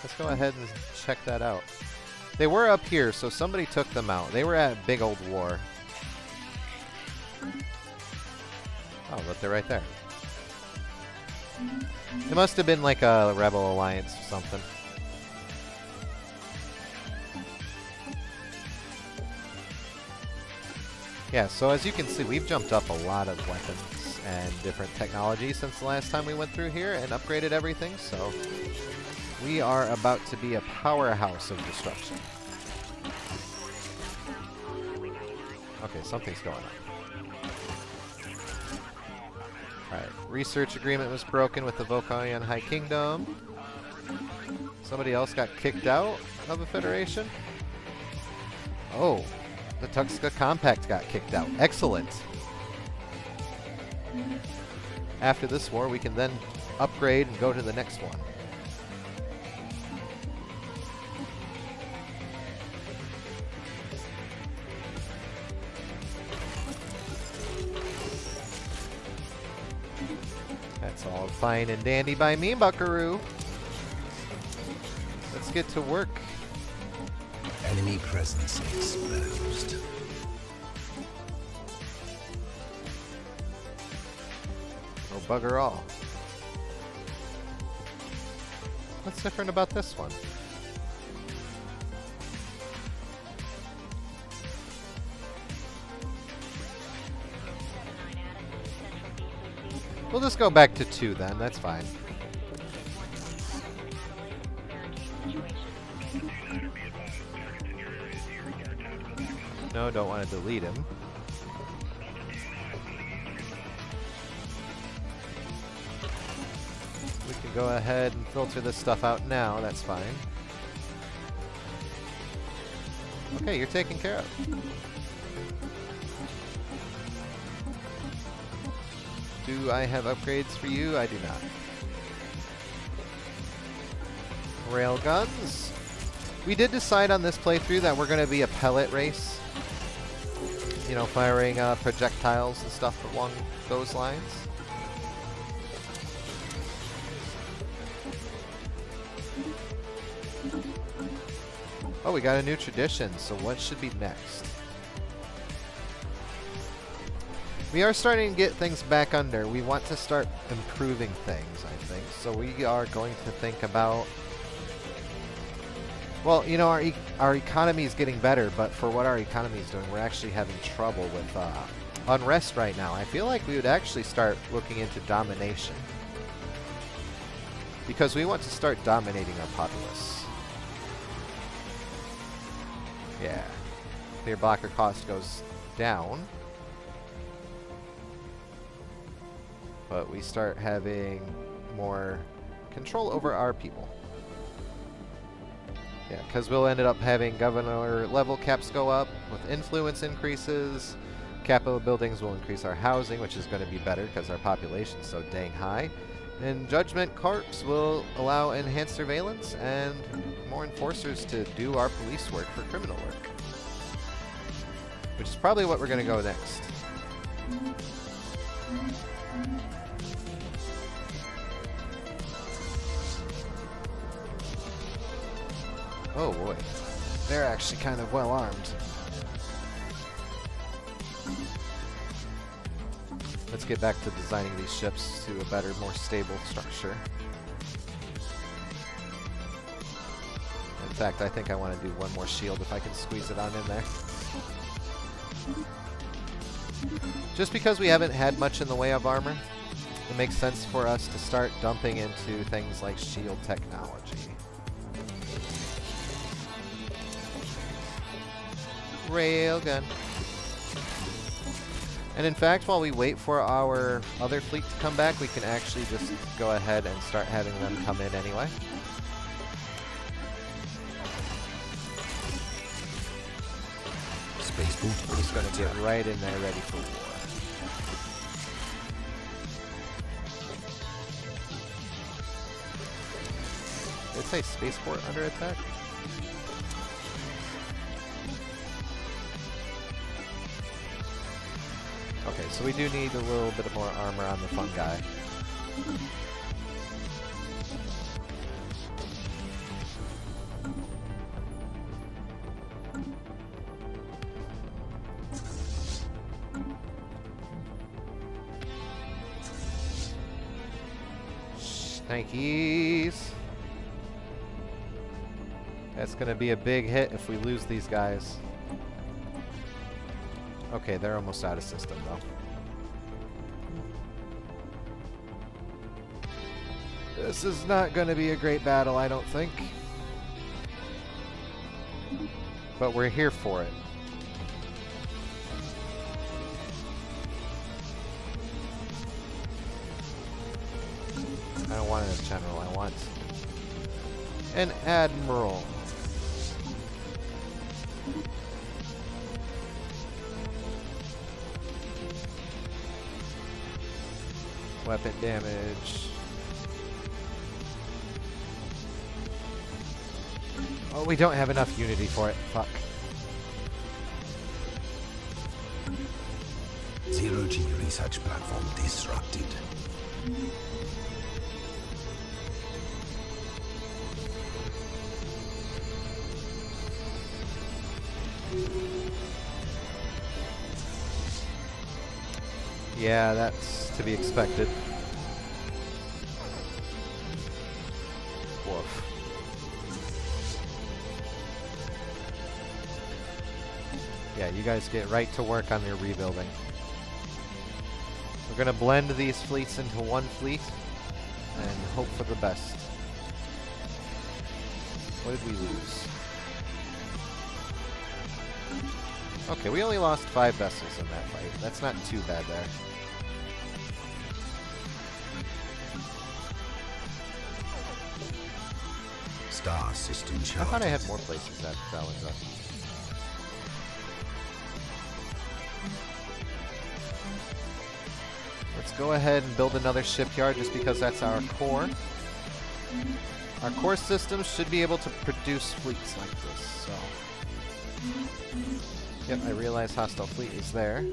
Let's go ahead and check that out. They were up here, so somebody took them out. They were at a big old war. Oh, look, they're right there. It must have been like a Rebel Alliance or something. Yeah, so as you can see, we've jumped up a lot of weapons and different technologies since the last time we went through here and upgraded everything, so we are about to be a powerhouse of destruction. Okay, something's going on. Alright, research agreement was broken with the Vok'Toryn High Kingdom. Somebody else got kicked out of the Federation. Oh, the Tuxka Compact got kicked out. Excellent. After this war, we can then upgrade and go to the next one. That's all fine and dandy by me, buckaroo. Let's get to work. Enemy presence exposed. Oh, bugger all. What's different about this one? We'll just go back to 2 then. That's fine. No, don't want to delete him. We can go ahead and filter this stuff out now. That's fine. Okay, you're taken care of. Do I have upgrades for you? I do not. Railguns. We did decide on this playthrough that we're going to be a pellet race. You know, firing projectiles and stuff along those lines. Oh, we got a new tradition, so what should be next? We are starting to get things back under. We want to start improving things, I think. So we are going to think about... Well, you know, our economy is getting better, but for what our economy is doing, we're actually having trouble with unrest right now. I feel like we would actually start looking into domination. Because we want to start dominating our populace. Yeah. Clear blocker cost goes down. But we start having more control over our people. Yeah, because we'll end up having governor level caps go up with influence increases. Capital buildings will increase our housing, which is going to be better because our population is so dang high. And Judgment Corps will allow enhanced surveillance and more enforcers to do our police work for criminal work. Which is probably what we're going to go next. Oh boy, they're actually kind of well armed. Let's get back to designing these ships to a better, more stable structure. In fact, I think I want to do one more shield if I can squeeze it on in there. Just because we haven't had much in the way of armor, it makes sense for us to start dumping into things like shield technology. Railgun. And in fact, while we wait for our other fleet to come back, we can actually just go ahead and start having them come in anyway. Spaceport. We're just going to get right in there ready for war. Did it say spaceport under attack? Okay, so we do need a little bit more armor on the fungi. Shankies. That's gonna be a big hit if we lose these guys. Okay, they're almost out of system, though. This is not going to be a great battle, I don't think. But we're here for it. I don't want a general, I want an admiral. Weapon damage. Oh, we don't have enough unity for it. Fuck. Zero-G research platform disrupted. Yeah, that's to be expected. Woof. Yeah, you guys get right to work on your rebuilding. We're going to blend these fleets into one fleet and hope for the best. What did we lose? Okay, we only lost 5 vessels in that fight. That's not too bad there. Star system I charted. thought I had more places that challenge up. Let's go ahead and build another shipyard just because that's our core. Our core systems should be able to produce fleets like this, so... Yep, I realize hostile fleet is there.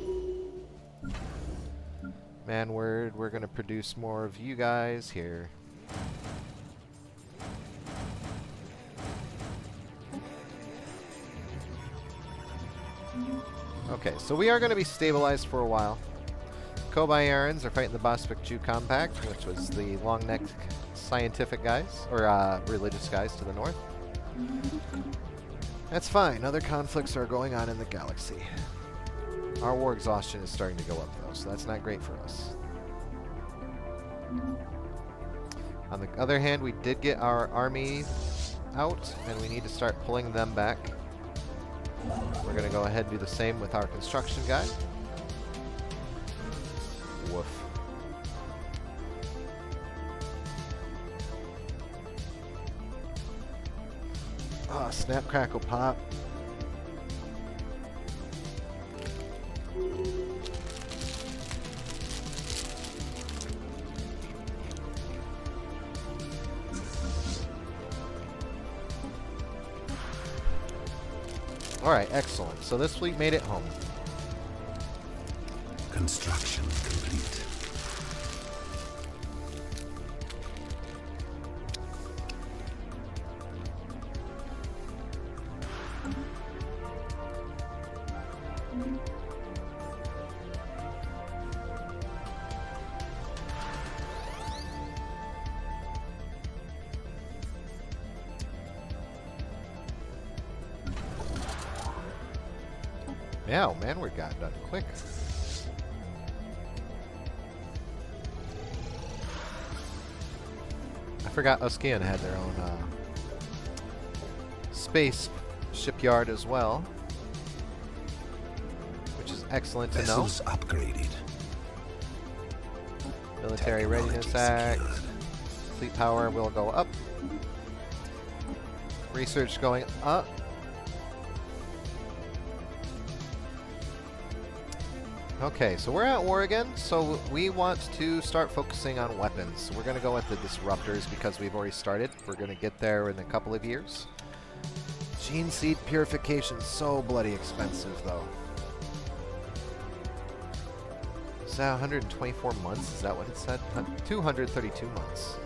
Manward, we're gonna produce more of you guys here. Okay, so we are going to be stabilized for a while. Kobayarans are fighting the Bosphik Jew Compact, which was the long-necked scientific guys, or religious guys to the north. That's fine. Other conflicts are going on in the galaxy. Our war exhaustion is starting to go up, though, so that's not great for us. On the other hand, we did get our army out, and we need to start pulling them back. We're going to go ahead and do the same with our construction guy. Woof. Ah, snap, crackle, pop. Alright, excellent. So this fleet made it home. Construction complete. Yeah, oh man, we got done quick. I forgot Uskian had their own space shipyard as well, which is excellent to know. Vessels upgraded. Military Readiness Act. Fleet power will go up. Research going up. Okay, so we're at war again, so we want to start focusing on weapons. We're going to go with the disruptors because we've already started. We're going to get there in a couple of years. Gene seed purification, so bloody expensive though. Is that 124 months? Is that what it said? 232 months.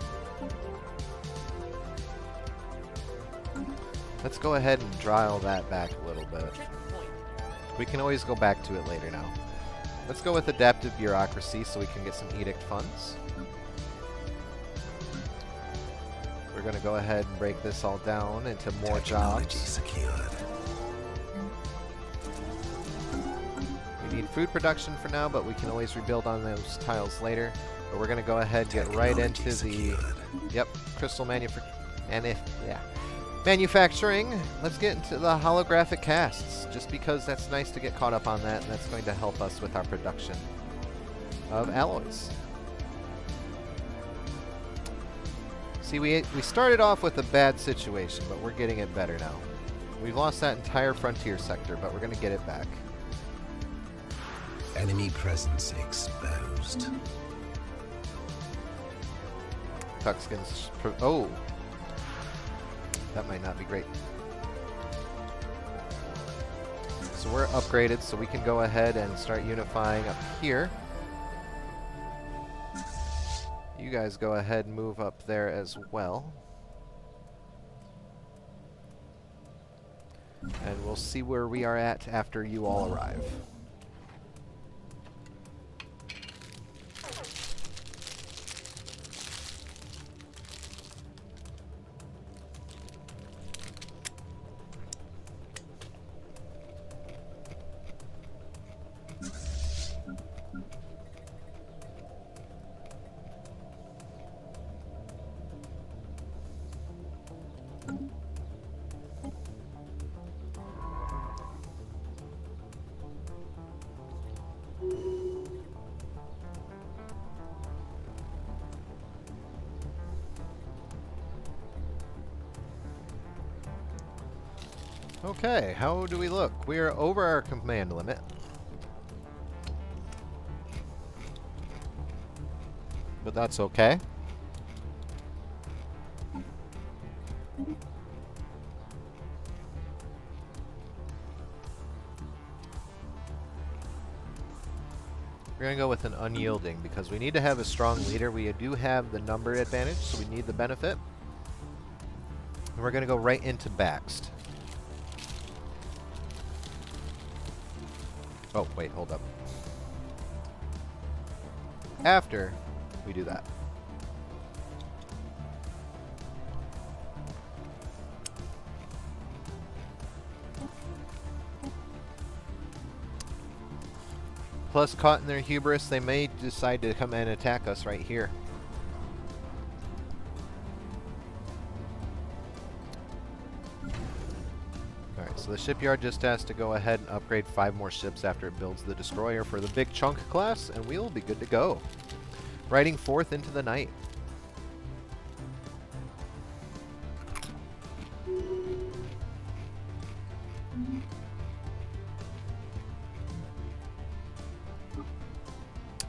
Let's go ahead and dial that back a little bit. We can always go back to it later now. Let's go with adaptive bureaucracy so we can get some edict funds. We're going to go ahead and break this all down into more jobs. Secured. We need food production for now, but we can always rebuild on those tiles later. But we're going to go ahead and get right into the... Secured. Yep, crystal manufacturing. Let's get into the holographic casts, just because that's nice to get caught up on that, and that's going to help us with our production of alloys. See, we started off with a bad situation, but we're getting it better now. We've lost that entire frontier sector, but we're going to get it back. Enemy presence exposed. Tuxkin's... Oh! That might not be great. So we're upgraded, so we can go ahead and start unifying up here. You guys go ahead and move up there as well. And we'll see where we are at after you all arrive. Okay, how do we look? We're over our command limit. But that's okay. We're going to go with an unyielding because we need to have a strong leader. We do have the number advantage, so we need the benefit. And we're going to go right into Baxt. Oh, wait, hold up. After we do that. Plus, caught in their hubris, they may decide to come and attack us right here. Alright, so the shipyard just has to go ahead and upgrade 5 more ships after it builds the destroyer for the big chunk class, and we'll be good to go. Riding forth into the night.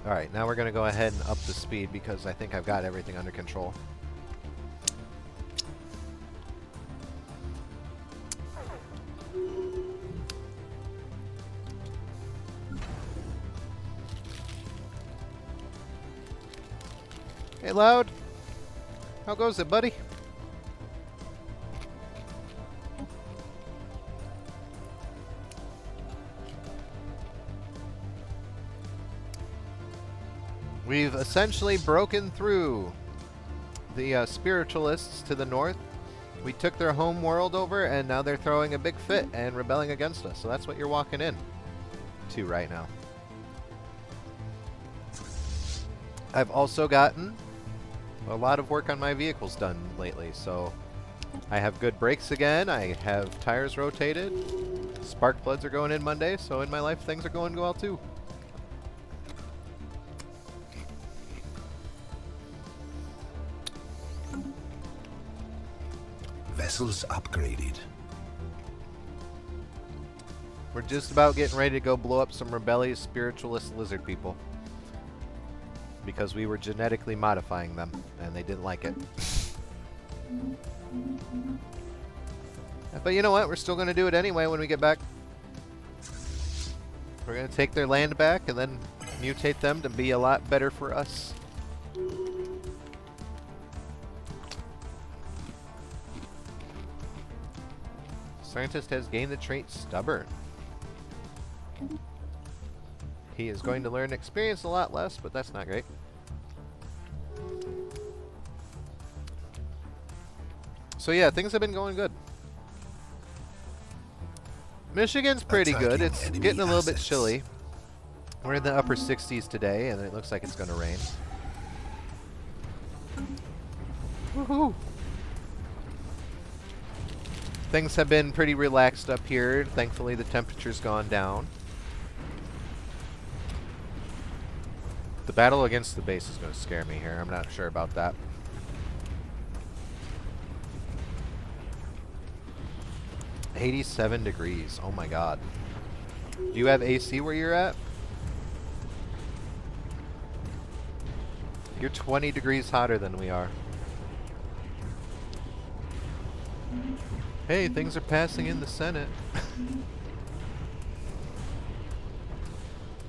Alright, now we're going to go ahead and up the speed because I think I've got everything under control. Hey, Loud. How goes it, buddy? We've essentially broken through the spiritualists to the north. We took their home world over, and now they're throwing a big fit and rebelling against us. So that's what you're walking in to right now. I've also gotten a lot of work on my vehicles done lately, so I have good brakes again. I have tires rotated. Spark plugs are going in Monday, so in my life things are going well too. Vessels upgraded. We're just about getting ready to go blow up some rebellious spiritualist lizard people. Because we were genetically modifying them, and they didn't like it. But you know what? We're still going to do it anyway when we get back. We're going to take their land back and then mutate them to be a lot better for us. Scientist has gained the trait stubborn. He is going to learn experience a lot less, but that's not great. So yeah, things have been going good. Michigan's pretty good. It's getting a little bit chilly. We're in the upper 60s today, and it looks like it's going to rain. Woohoo! Things have been pretty relaxed up here. Thankfully, the temperature's gone down. The battle against the base is going to scare me here. I'm not sure about that. $87 degrees. Oh my god. Do you have AC where you're at? You're 20 degrees hotter than we are. Hey, things are passing in the Senate.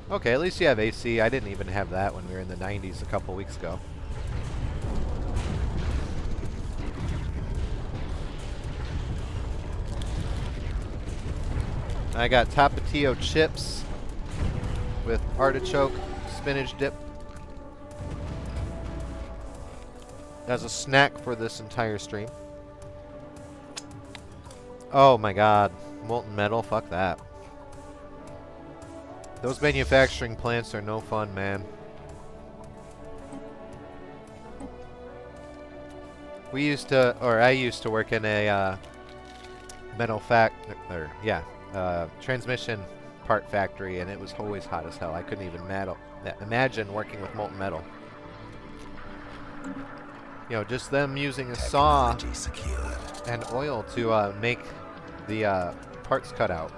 Okay, at least you have AC. I didn't even have that when we were in the 90s a couple weeks ago. I got Tapatio chips with artichoke spinach dip as a snack for this entire stream. Oh my god. Molten metal, fuck that. Those manufacturing plants are no fun, man. We used to, or I used to work in a transmission part factory, and it was always hot as hell. I couldn't even imagine working with molten metal. You know, just them using a saw and oil to make the parts cut out.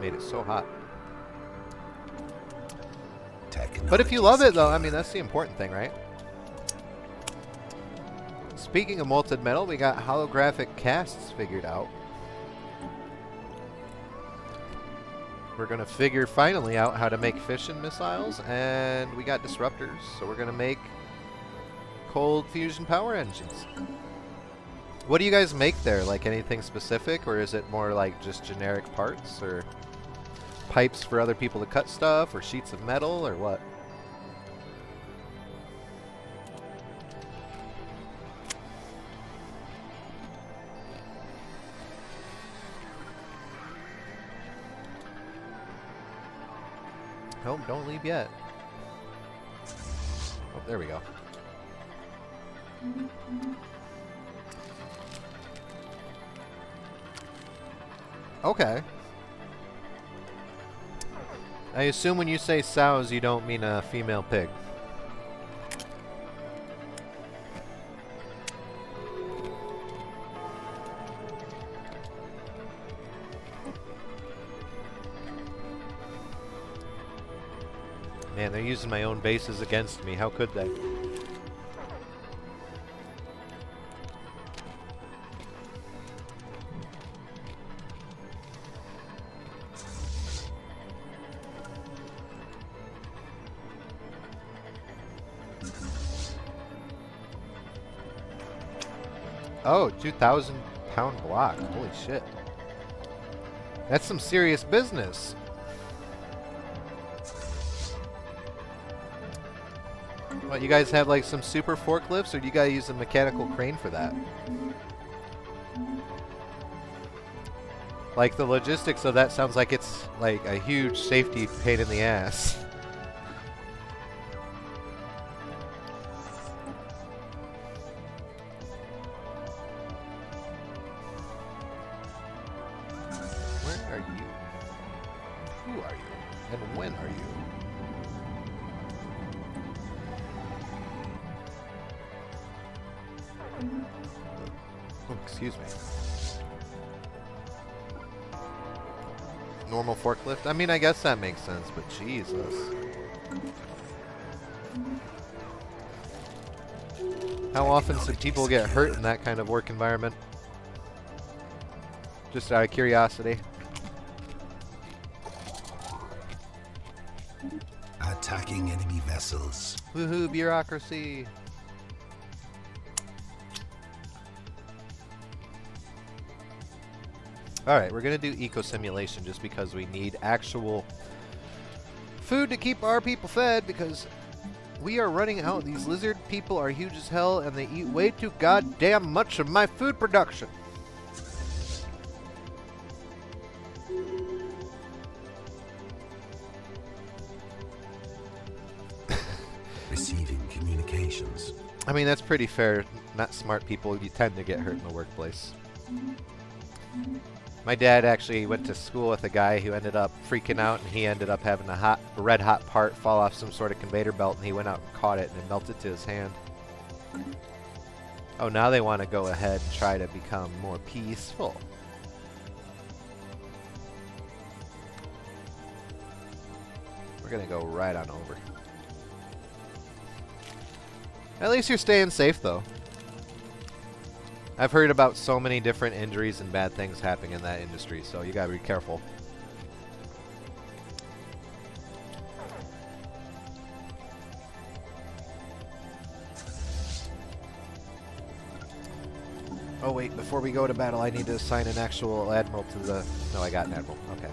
Made it so hot. Technology But if you love it, though, I mean, that's the important thing, right? Speaking of molten metal, we got holographic casts figured out. We're going to figure finally out how to make fission missiles, and we got disruptors, so we're going to make cold fusion power engines. What do you guys make there? Like anything specific, or is it more like just generic parts, or pipes for other people to cut stuff, or sheets of metal, or what? Oh, don't leave yet. Oh, there we go. Okay. I assume when you say sows, you don't mean a female pig. Man, they're using my own bases against me. How could they? Oh, 2,000 pound block. Holy shit. That's some serious business. What, you guys have like some super forklifts, or do you guys use a mechanical crane for that? Like the logistics of that sounds like it's like a huge safety pain in the ass. Where are you? Who are you? And when are you? Oh, excuse me. Normal forklift? I mean, I guess that makes sense, but Jesus. How often do people get hurt in that kind of work environment? Just out of curiosity. attacking enemy vessels. Woohoo, bureaucracy. Alright, we're going to do eco-simulation just because we need actual food to keep our people fed, because we are running out. These lizard people are huge as hell and they eat way too goddamn much of my food production. Receiving communications. I mean, that's pretty fair. Not smart people, you tend to get hurt in the workplace. My dad actually went to school with a guy who ended up freaking out, and he ended up having a red hot part fall off some sort of conveyor belt, and he went out and caught it, and it melted to his hand. Oh, now they want to go ahead and try to become more peaceful. We're going to go right on over. At least you're staying safe, though. I've heard about so many different injuries and bad things happening in that industry, so you gotta be careful. Oh wait, before we go to battle, I need to assign an actual admiral to the... No, I got an admiral. Okay.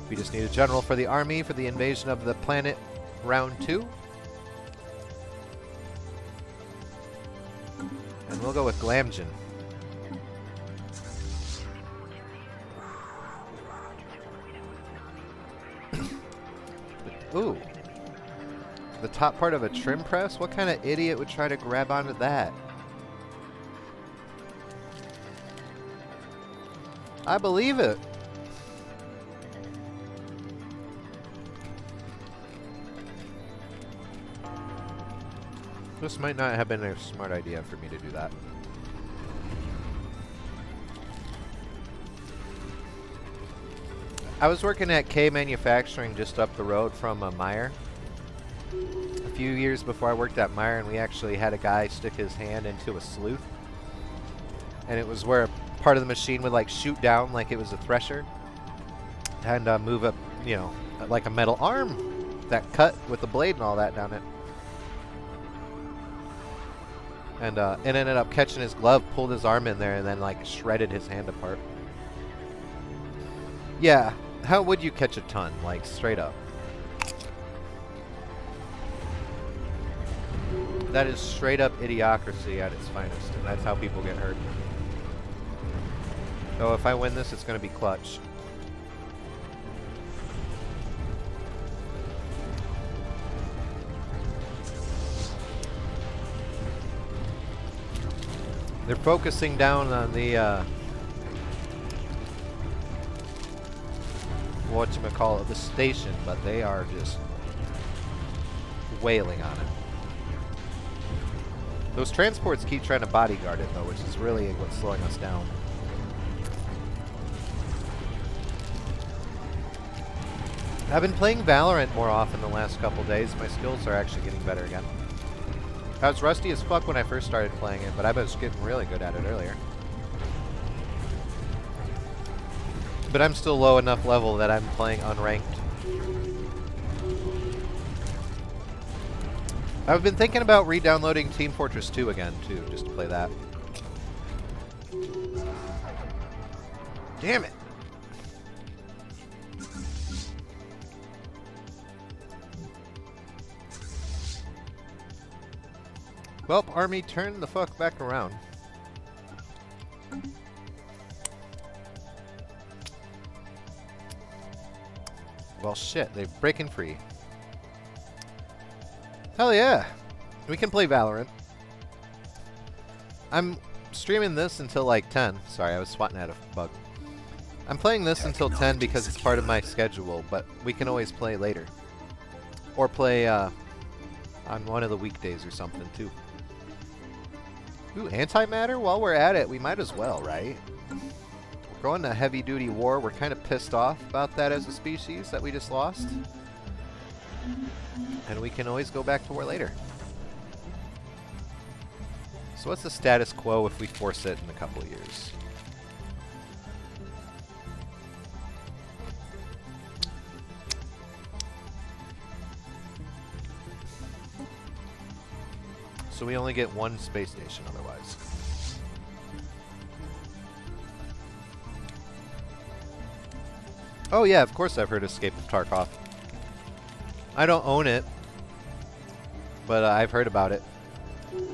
We just need a general for the army for the invasion of the planet round 2. And we'll go with Glamgen. Ooh. The top part of a trim press? What kind of idiot would try to grab onto that? I believe it. This might not have been a smart idea for me to do that. I was working at K Manufacturing just up the road from Meyer. A few years before I worked at Meyer, and we actually had a guy stick his hand into a sleuth. And it was where part of the machine would like shoot down like it was a thresher. And move up, you know, like a metal arm that cut with the blade and all that down it. And it ended up catching his glove, pulled his arm in there, and then like shredded his hand apart. Yeah, how would you catch a ton, like straight up? That is straight up idiocracy at its finest, and that's how people get hurt. So if I win this, it's going to be clutch. They're focusing down on the, whatchamacallit, the station, but they are just wailing on it. Those transports keep trying to bodyguard it, though, which is really what's slowing us down. I've been playing Valorant more often the last couple days. My skills are actually getting better again. I was rusty as fuck when I first started playing it, but I was getting really good at it earlier. But I'm still low enough level that I'm playing unranked. I've been thinking about re-downloading Team Fortress 2 again, too, just to play that. Damn it! Well, Army, turn the fuck back around. Well, shit, they're breaking free. Hell yeah! We can play Valorant. I'm streaming this until like 10. Sorry, I was swatting at a bug. I'm playing this until 10 because it's part of my schedule, but we can always play later. Or play on one of the weekdays or something, too. Ooh, antimatter? While we're at it, we might as well, right? We're going to heavy-duty war. We're kind of pissed off about that as a species that we just lost. And we can always go back to war later. So what's the status quo if we force it in a couple of years? So we only get one space station otherwise. Oh yeah, of course I've heard Escape of Tarkov. I don't own it, but I've heard about it.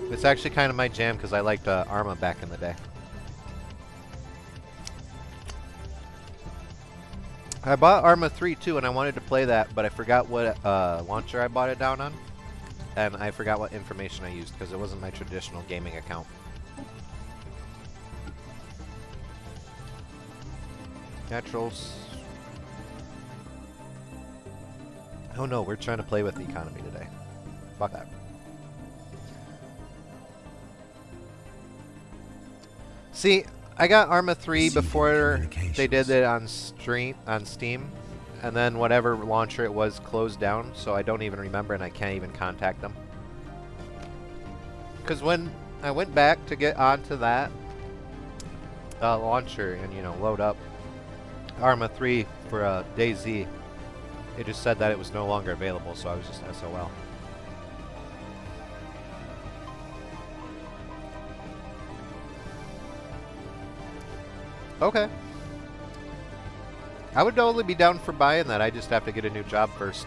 It's actually kind of my jam because I liked Arma back in the day. I bought Arma 3 too, and I wanted to play that, but I forgot what launcher I bought it down on. And I forgot what information I used because it wasn't my traditional gaming account. Naturals. Oh no, we're trying to play with the economy today. Fuck that. See, I got Arma 3 before they did it on Steam. And then whatever launcher it was closed down, so I don't even remember and I can't even contact them. Because when I went back to get onto that launcher and, you know, load up Arma 3 for DayZ, it just said that it was no longer available, so I was just SOL. Okay. I would totally be down for buying that. I just have to get a new job first.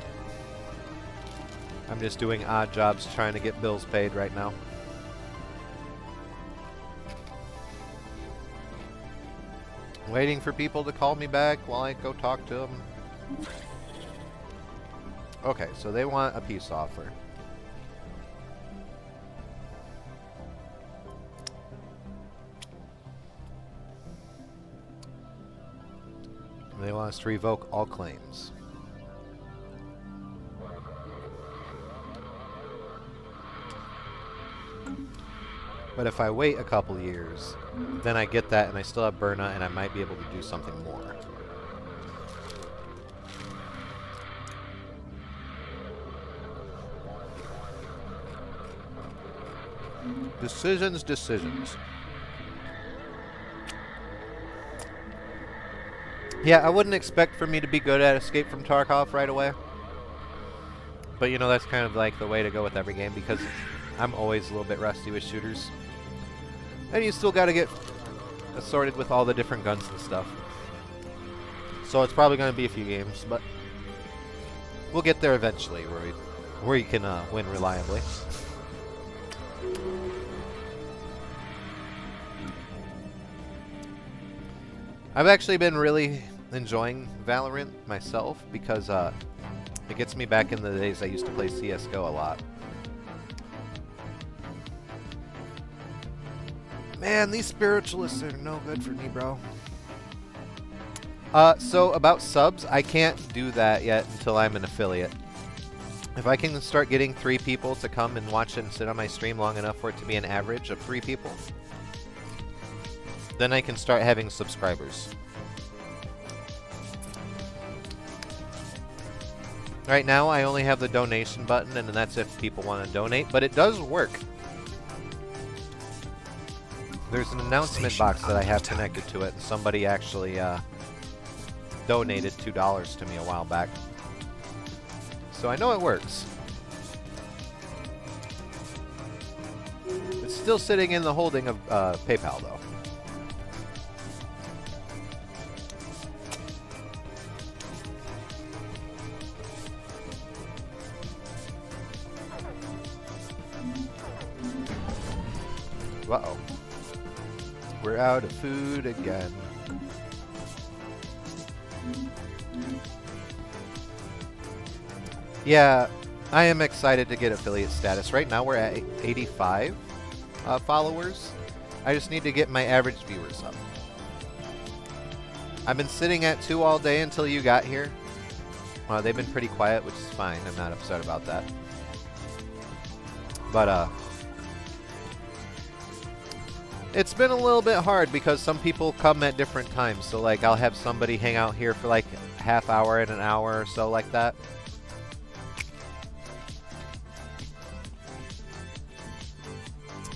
I'm just doing odd jobs trying to get bills paid right now. Waiting for people to call me back while I go talk to them. Okay, so they want a peace offer. They want us to revoke all claims. But if I wait a couple years, then I get that and I still have Burna and I might be able to do something more. Decisions, decisions. Yeah, I wouldn't expect for me to be good at Escape from Tarkov right away. But, you know, that's kind of like the way to go with every game, because I'm always a little bit rusty with shooters. And you still got to get assorted with all the different guns and stuff. So it's probably going to be a few games, but we'll get there eventually where you can win reliably. I've actually been really enjoying Valorant myself because it gets me back in the days I used to play CSGO a lot. Man, these spiritualists are no good for me, bro. So about subs, I can't do that yet until I'm an affiliate. If I can start getting 3 people to come and watch and sit on my stream long enough for it to be an average of 3 people, then I can start having subscribers. Right now, I only have the donation button, and that's if people want to donate, but it does work. There's an announcement box that I have connected to it, and somebody actually donated $2 to me a while back. So I know it works. It's still sitting in the holding of PayPal, though. Uh-oh. We're out of food again. Yeah, I am excited to get affiliate status. Right now we're at 85 followers. I just need to get my average viewers up. I've been sitting at 2 all day until you got here. They've been pretty quiet, which is fine. I'm not upset about that. But, it's been a little bit hard because some people come at different times. So, like, I'll have somebody hang out here for, like, a half hour and an hour or so like that.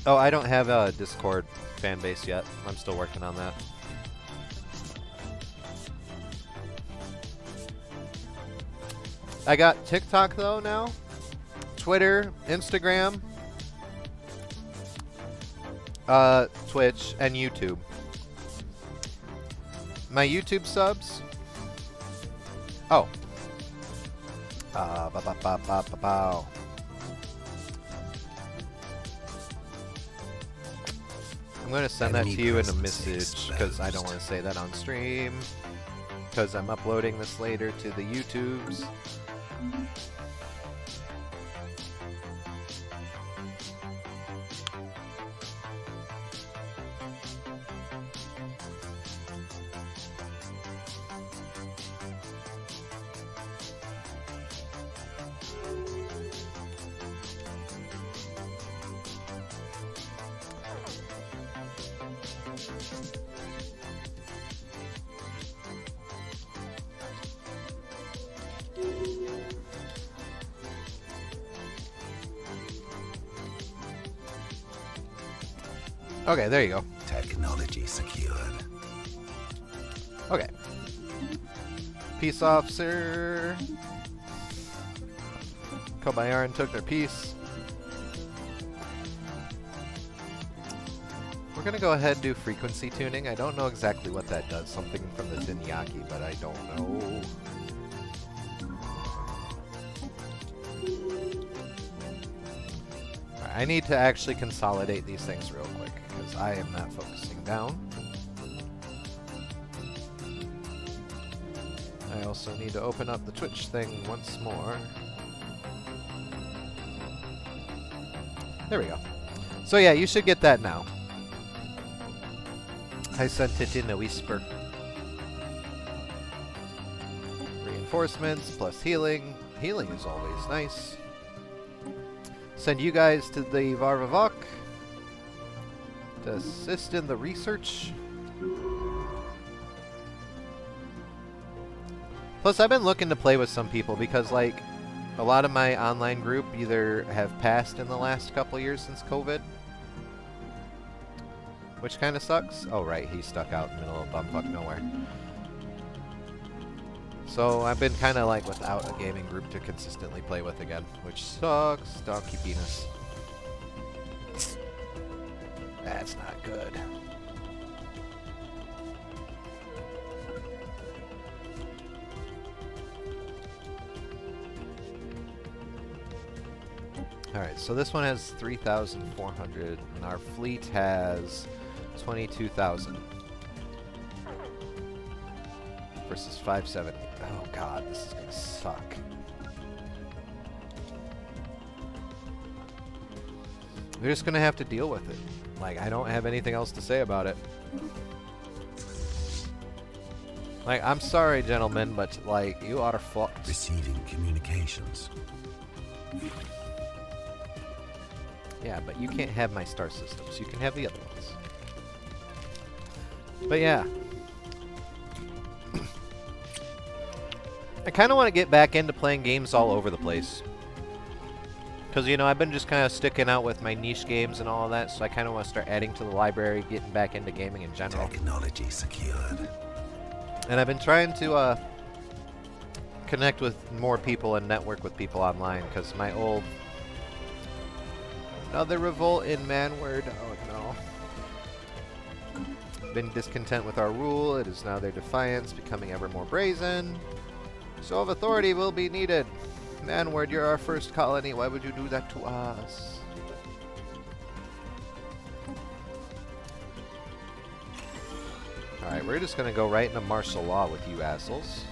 Oh, I don't have a Discord fan base yet. I'm still working on that. I got TikTok, though, now. Twitter, Instagram. Twitch, and YouTube. My YouTube subs. Oh. Ba-ba-ba-ba-ba-bow. I'm going to send that to you in a message because I don't want to say that on stream. Because I'm uploading this later to the YouTubes. Okay, there you go. Technology secured. Okay. Peace officer. Kobayaran took their piece. We're gonna go ahead and do frequency tuning. I don't know exactly what that does. Something from the Zinyaki, but I don't know. I need to actually consolidate these things real quick, because I am not focusing down. I also need to open up the Twitch thing once more. There we go. So yeah, you should get that now. I sent it in a whisper. Reinforcements plus healing. Healing is always nice. Send you guys to the Varvavok to assist in the research. Plus, I've been looking to play with some people because, like, a lot of my online group either have passed in the last couple years since COVID, Which kind of sucks. Oh, right, he's stuck out in the middle of bumfuck nowhere. So I've been kind of like without a gaming group to consistently play with again, which sucks. Donkey penis. That's not good. Alright, so this one has 3,400, and our fleet has 22,000. Versus 570. Oh god, this is gonna suck. We're just gonna have to deal with it. Like, I don't have anything else to say about it. Like, I'm sorry, gentlemen, but, like, you are fucked. Receiving communications. Yeah, but you can't have my star systems. You can have the other ones. But yeah. I kind of want to get back into playing games all over the place. Because, you know, I've been just kind of sticking out with my niche games and all of that, so I kind of want to start adding to the library, getting back into gaming in general. Technology secured. And I've been trying to connect with more people and network with people online, because my old... Another revolt in Manward. Oh no. Been discontent with our rule. It is now their defiance, becoming ever more brazen. So of authority will be needed. Manward, you're our first colony. Why would you do that to us? Alright, we're just gonna go right into martial law with you assholes.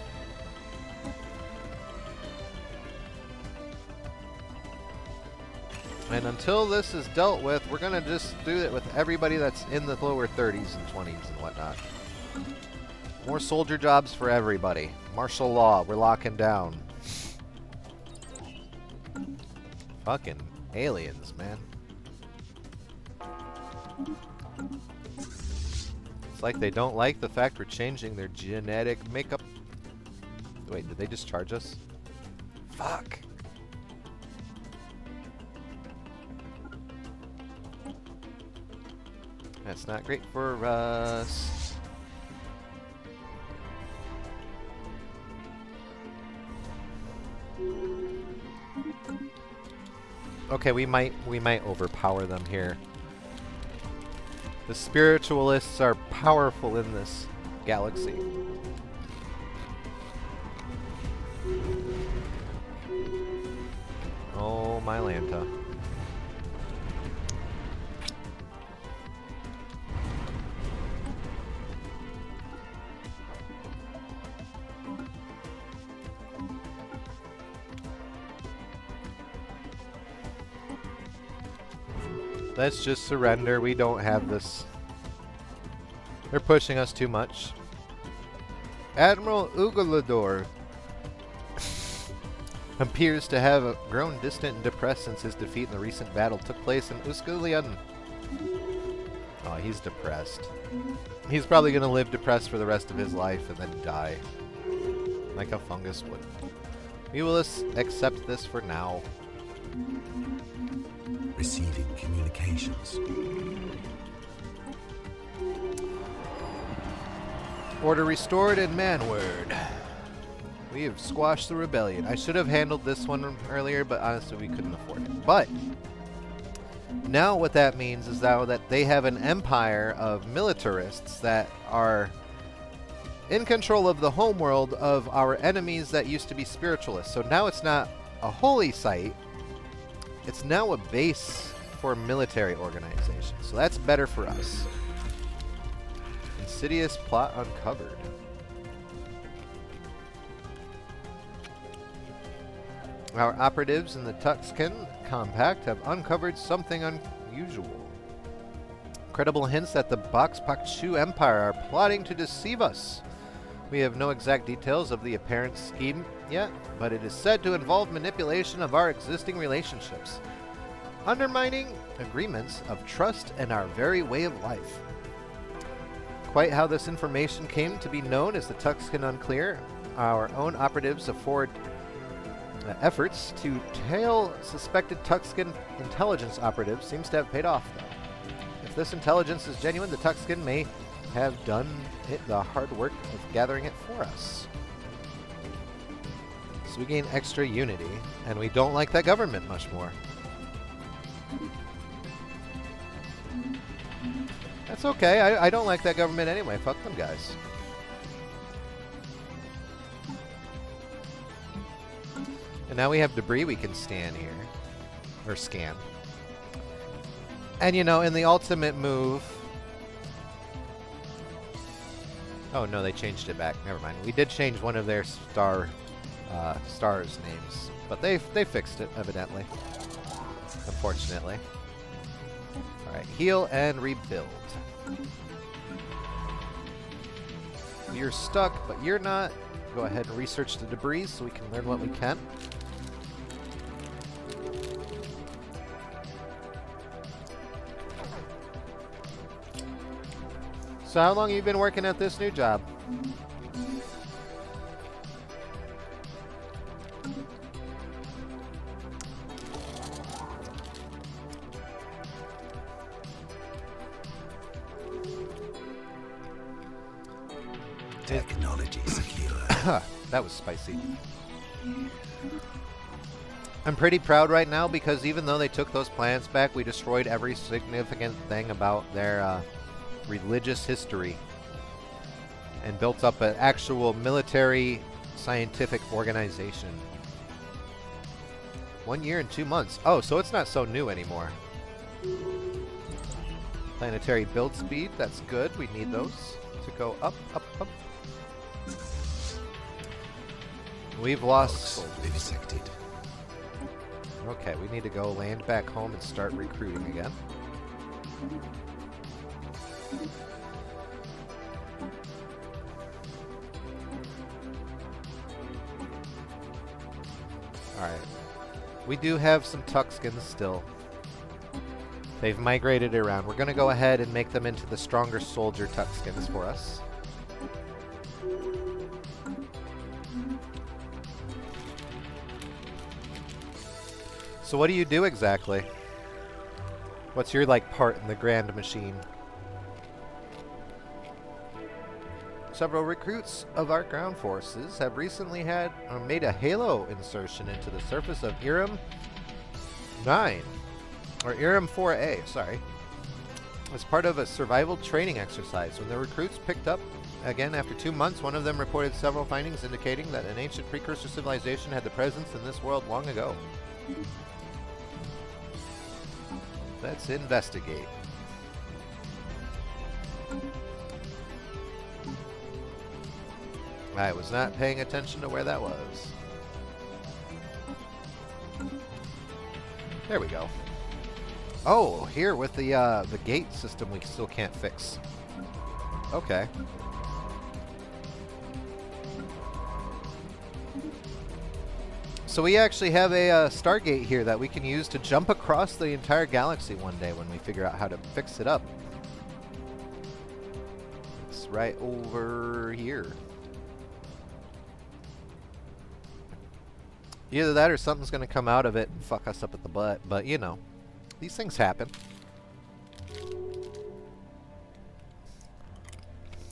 And until this is dealt with, we're gonna just do it with everybody that's in the lower 30s and 20s and whatnot. More soldier jobs for everybody. Martial law, we're locking down. Fucking aliens, man. It's like they don't like the fact we're changing their genetic makeup. Wait, did they just charge us? Fuck. That's not great for us. Okay, we might overpower them here. The spiritualists are powerful in this galaxy. Oh, my Lanta. Let's just surrender. We don't have this. They're pushing us too much. Admiral Ugalador appears to have grown distant and depressed since his defeat in the recent battle took place in Uskalion. Oh, he's depressed. He's probably going to live depressed for the rest of his life and then die. Like a fungus would. We will accept this for now. Receiving communications. Order restored in Manward. We have squashed the rebellion. I should have handled this one earlier, but honestly we couldn't afford it. But now what that means is now that they have an empire of militarists that are in control of the homeworld of our enemies that used to be spiritualists. So now it's not a holy site. It's now a base for military organization. So that's better for us. Insidious plot uncovered. Our operatives in the Tuxkin Compact have uncovered something unusual. Credible hints that the Boxpakshu Empire are plotting to deceive us. We have no exact details of the apparent scheme yet, but it is said to involve manipulation of our existing relationships, undermining agreements of trust and our very way of life. Quite how this information came to be known is the Tuxkin unclear. Our own operatives afford efforts to tail suspected Tuxkin intelligence operatives seems to have paid off, though. If this intelligence is genuine, the Tuxkin may have done the hard work of gathering it for us. So we gain extra unity, and we don't like that government much more. That's okay. I don't like that government anyway. Fuck them guys. And now we have debris we can scan here. Or scan. And you know, in the ultimate move... Oh no, they changed it back. Never mind. We did change one of their stars' names. But they fixed it, evidently. Unfortunately. Alright, heal and rebuild. You're stuck, but you're not. Go ahead and research the debris so we can learn what we can. So how long have you been working at this new job? Technology secure. That was spicy. I'm pretty proud right now because even though they took those plans back, we destroyed every significant thing about their religious history and built up an actual military scientific organization. 1 year and 2 months. Oh, so it's not so new anymore. Planetary build speed, that's good. We need those to go up, up, up. We've lost... Vivisected. Okay, we need to go land back home and start recruiting again. Alright. We do have some Tuxkins still. They've migrated around. We're going to go ahead and make them into the stronger soldier Tuxkins for us. So what do you do exactly? What's your, like, part in the grand machine? Several recruits of our ground forces have recently made a halo insertion into the surface of Iram 9. Or Iram 4A, sorry. As part of a survival training exercise. When the recruits picked up again after 2 months, one of them reported several findings indicating that an ancient precursor civilization had the presence in this world long ago. Let's investigate. I was not paying attention to where that was. There we go. Oh, here with the gate system we still can't fix. Okay. So we actually have a Stargate here that we can use to jump across the entire galaxy one day when we figure out how to fix it up. It's right over here. Either that or something's going to come out of it and fuck us up at the butt, but you know, these things happen.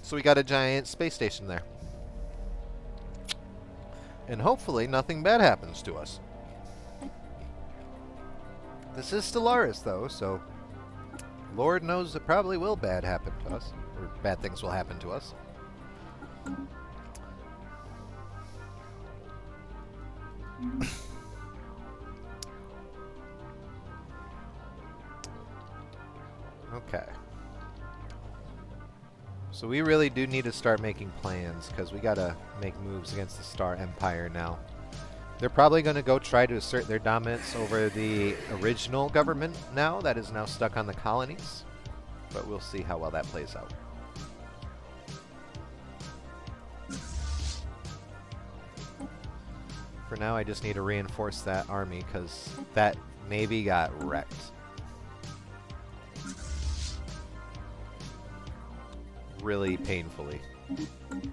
So we got a giant space station there. And hopefully nothing bad happens to us. This is Stellaris though, so Lord knows it probably will bad happen to us. Or bad things will happen to us. Okay. So we really do need to start making plans, because we gotta make moves against the Star Empire now. They're probably going to go try to assert their dominance over the original government now, that is now stuck on the colonies. But we'll see how well that plays out. For now, I just need to reinforce that army, because that navy got wrecked. Really painfully. And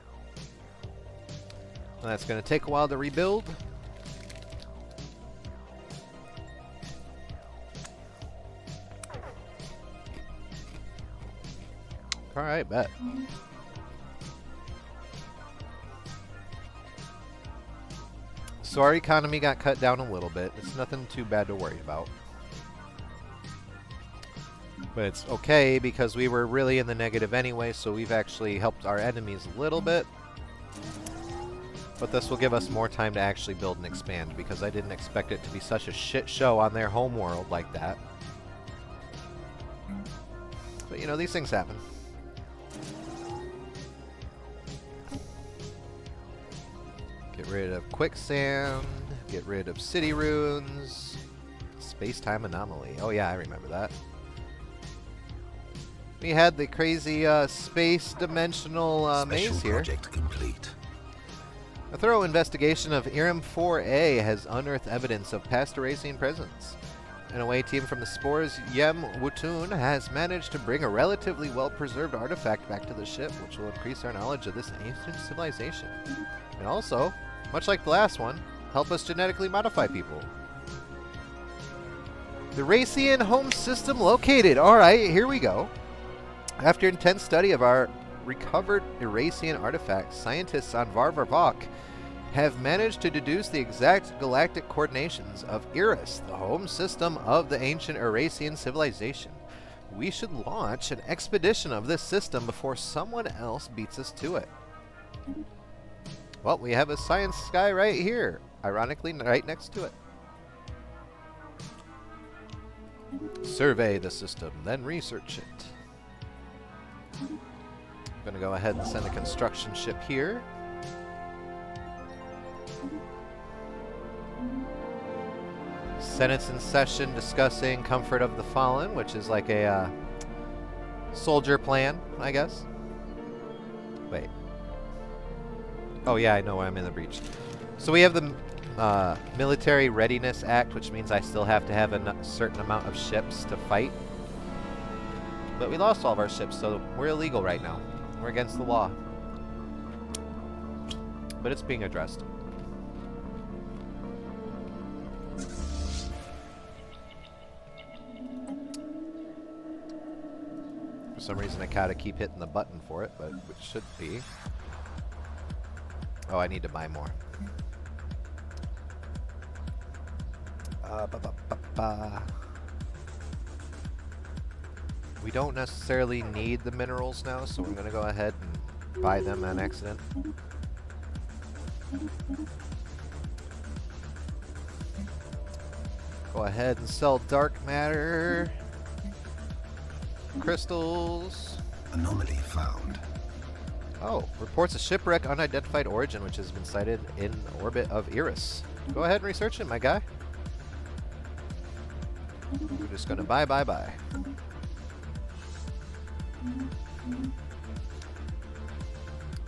that's going to take a while to rebuild. Alright, bet. So our economy got cut down a little bit. It's nothing too bad to worry about. But it's okay because we were really in the negative anyway, so we've actually helped our enemies a little bit. But this will give us more time to actually build and expand, because I didn't expect it to be such a shit show on their home world like that. But you know, these things happen. Get rid of quicksand, get rid of city ruins, space-time anomaly. Oh yeah, I remember that. We had the crazy space dimensional maze here. Project complete. A thorough investigation of Irem 4A has unearthed evidence of past Erasian presence. An away team from the Spores Yem Wutun has managed to bring a relatively well-preserved artifact back to the ship, which will increase our knowledge of this ancient civilization. And also, much like the last one, help us genetically modify people. The Erasian home system located. Alright, here we go. After intense study of our recovered Erasian artifacts, scientists on Vok have managed to deduce the exact galactic coordinations of Iris, the home system of the ancient Erasian civilization. We should launch an expedition of this system before someone else beats us to it. Well, we have a science guy right here, ironically right next to it. Survey the system, then research it. I'm gonna go ahead and send a construction ship here. Senate's in session discussing comfort of the fallen, which is like a soldier plan, I guess. Wait. Oh yeah, I know I'm in the breach. So we have the Military Readiness Act, which means I still have to have a certain amount of ships to fight. But we lost all of our ships, so we're illegal right now. We're against the law. But it's being addressed. For some reason I gotta keep hitting the button for it, but it should be. Oh, I need to buy more. We don't necessarily need the minerals now, so we're going to go ahead and buy them on accident. Go ahead and sell dark matter. Crystals. Anomaly found. Oh, reports a shipwreck unidentified origin which has been sighted in orbit of Iris. Go ahead and research it, my guy. We're just going to buy.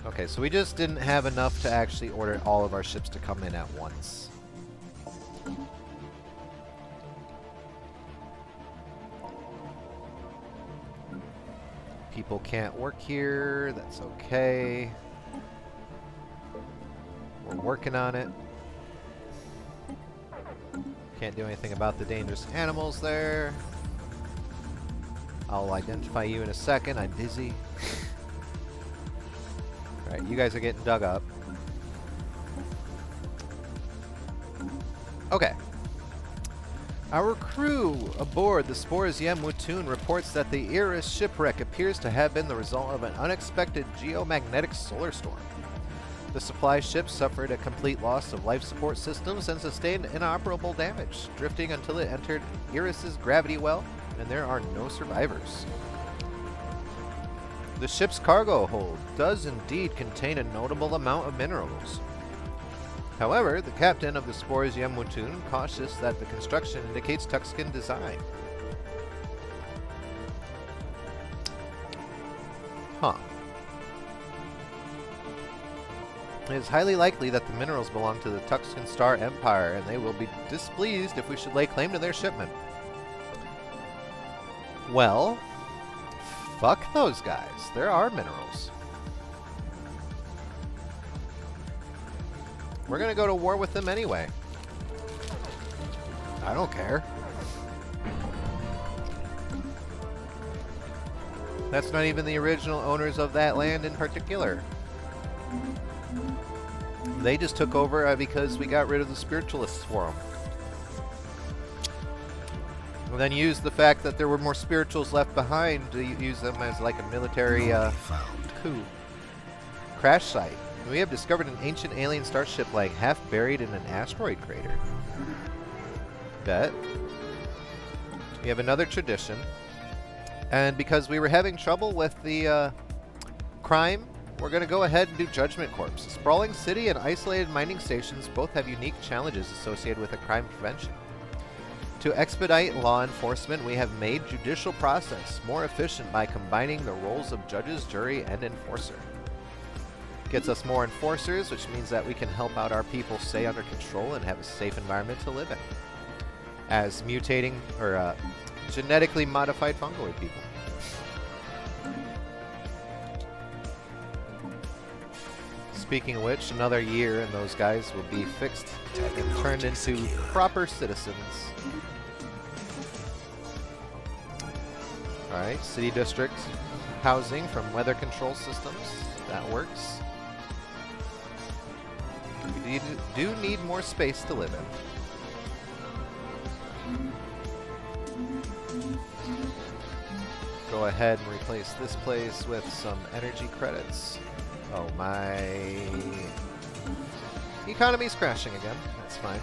Okay, so we just didn't have enough to actually order all of our ships to come in at once. People can't work here, that's okay. We're working on it. Can't do anything about the dangerous animals there. I'll identify you in a second, I'm busy. Alright, you guys are getting dug up. Okay. Our crew aboard the Spores Yem Wutun reports that the Iris shipwreck appears to have been the result of an unexpected geomagnetic solar storm. The supply ship suffered a complete loss of life support systems and sustained inoperable damage, drifting until it entered Iris's gravity well, and there are no survivors. The ship's cargo hold does indeed contain a notable amount of minerals. However, the captain of the Spores Yem Wutun cautious that the construction indicates Tuxcan design. Huh. It is highly likely that the minerals belong to the Tuxcan Star Empire, and they will be displeased if we should lay claim to their shipment. Well, fuck those guys. There are minerals. We're gonna go to war with them anyway. I don't care. That's not even the original owners of that land in particular. They just took over because we got rid of the spiritualists for them. And then used the fact that there were more spirituals left behind to use them as like a military coup. Crash site. We have discovered an ancient alien starship lying half buried in an asteroid crater. Bet. We have another tradition. And because we were having trouble with the crime, we're going to go ahead and do Judgment Corps. A sprawling city and isolated mining stations both have unique challenges associated with crime prevention. To expedite law enforcement, we have made judicial process more efficient by combining the roles of judges, jury, and enforcer. Gets us more enforcers, which means that we can help out our people stay under control and have a safe environment to live in. As mutating, or genetically modified fungoid people. Speaking of which, another year and those guys will be fixed and turned into proper citizens. Alright, city district housing from weather control systems. That works. We do need more space to live in. Go ahead and replace this place with some energy credits. Oh, my economy's crashing again. That's fine.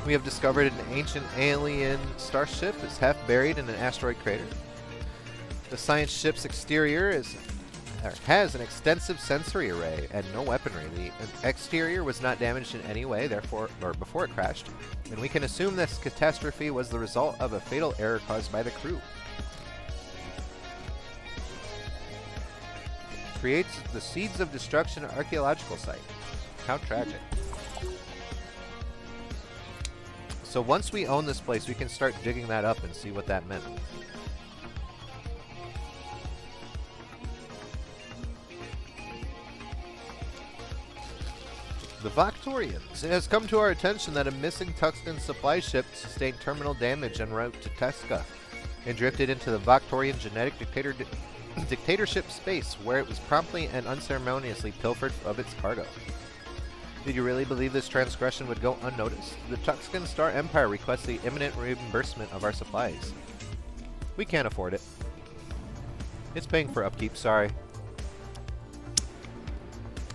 We have discovered an ancient alien starship. It's half buried in an asteroid crater. The science ship's exterior has an extensive sensory array and no weaponry. The exterior was not damaged in any way, therefore, or before it crashed, and we can assume this catastrophe was the result of a fatal error caused by the crew. Creates the Seeds of Destruction archaeological site. How tragic. So once we own this place, we can start digging that up and see what that meant. The Vok'Torians. It has come to our attention that a missing Tuxcan supply ship sustained terminal damage en route to Tesca and drifted into the Vok'Torian genetic dictatorship space, where it was promptly and unceremoniously pilfered of its cargo. Did you really believe this transgression would go unnoticed? The Tuxcan Star Empire requests the imminent reimbursement of our supplies. We can't afford it. It's paying for upkeep, sorry.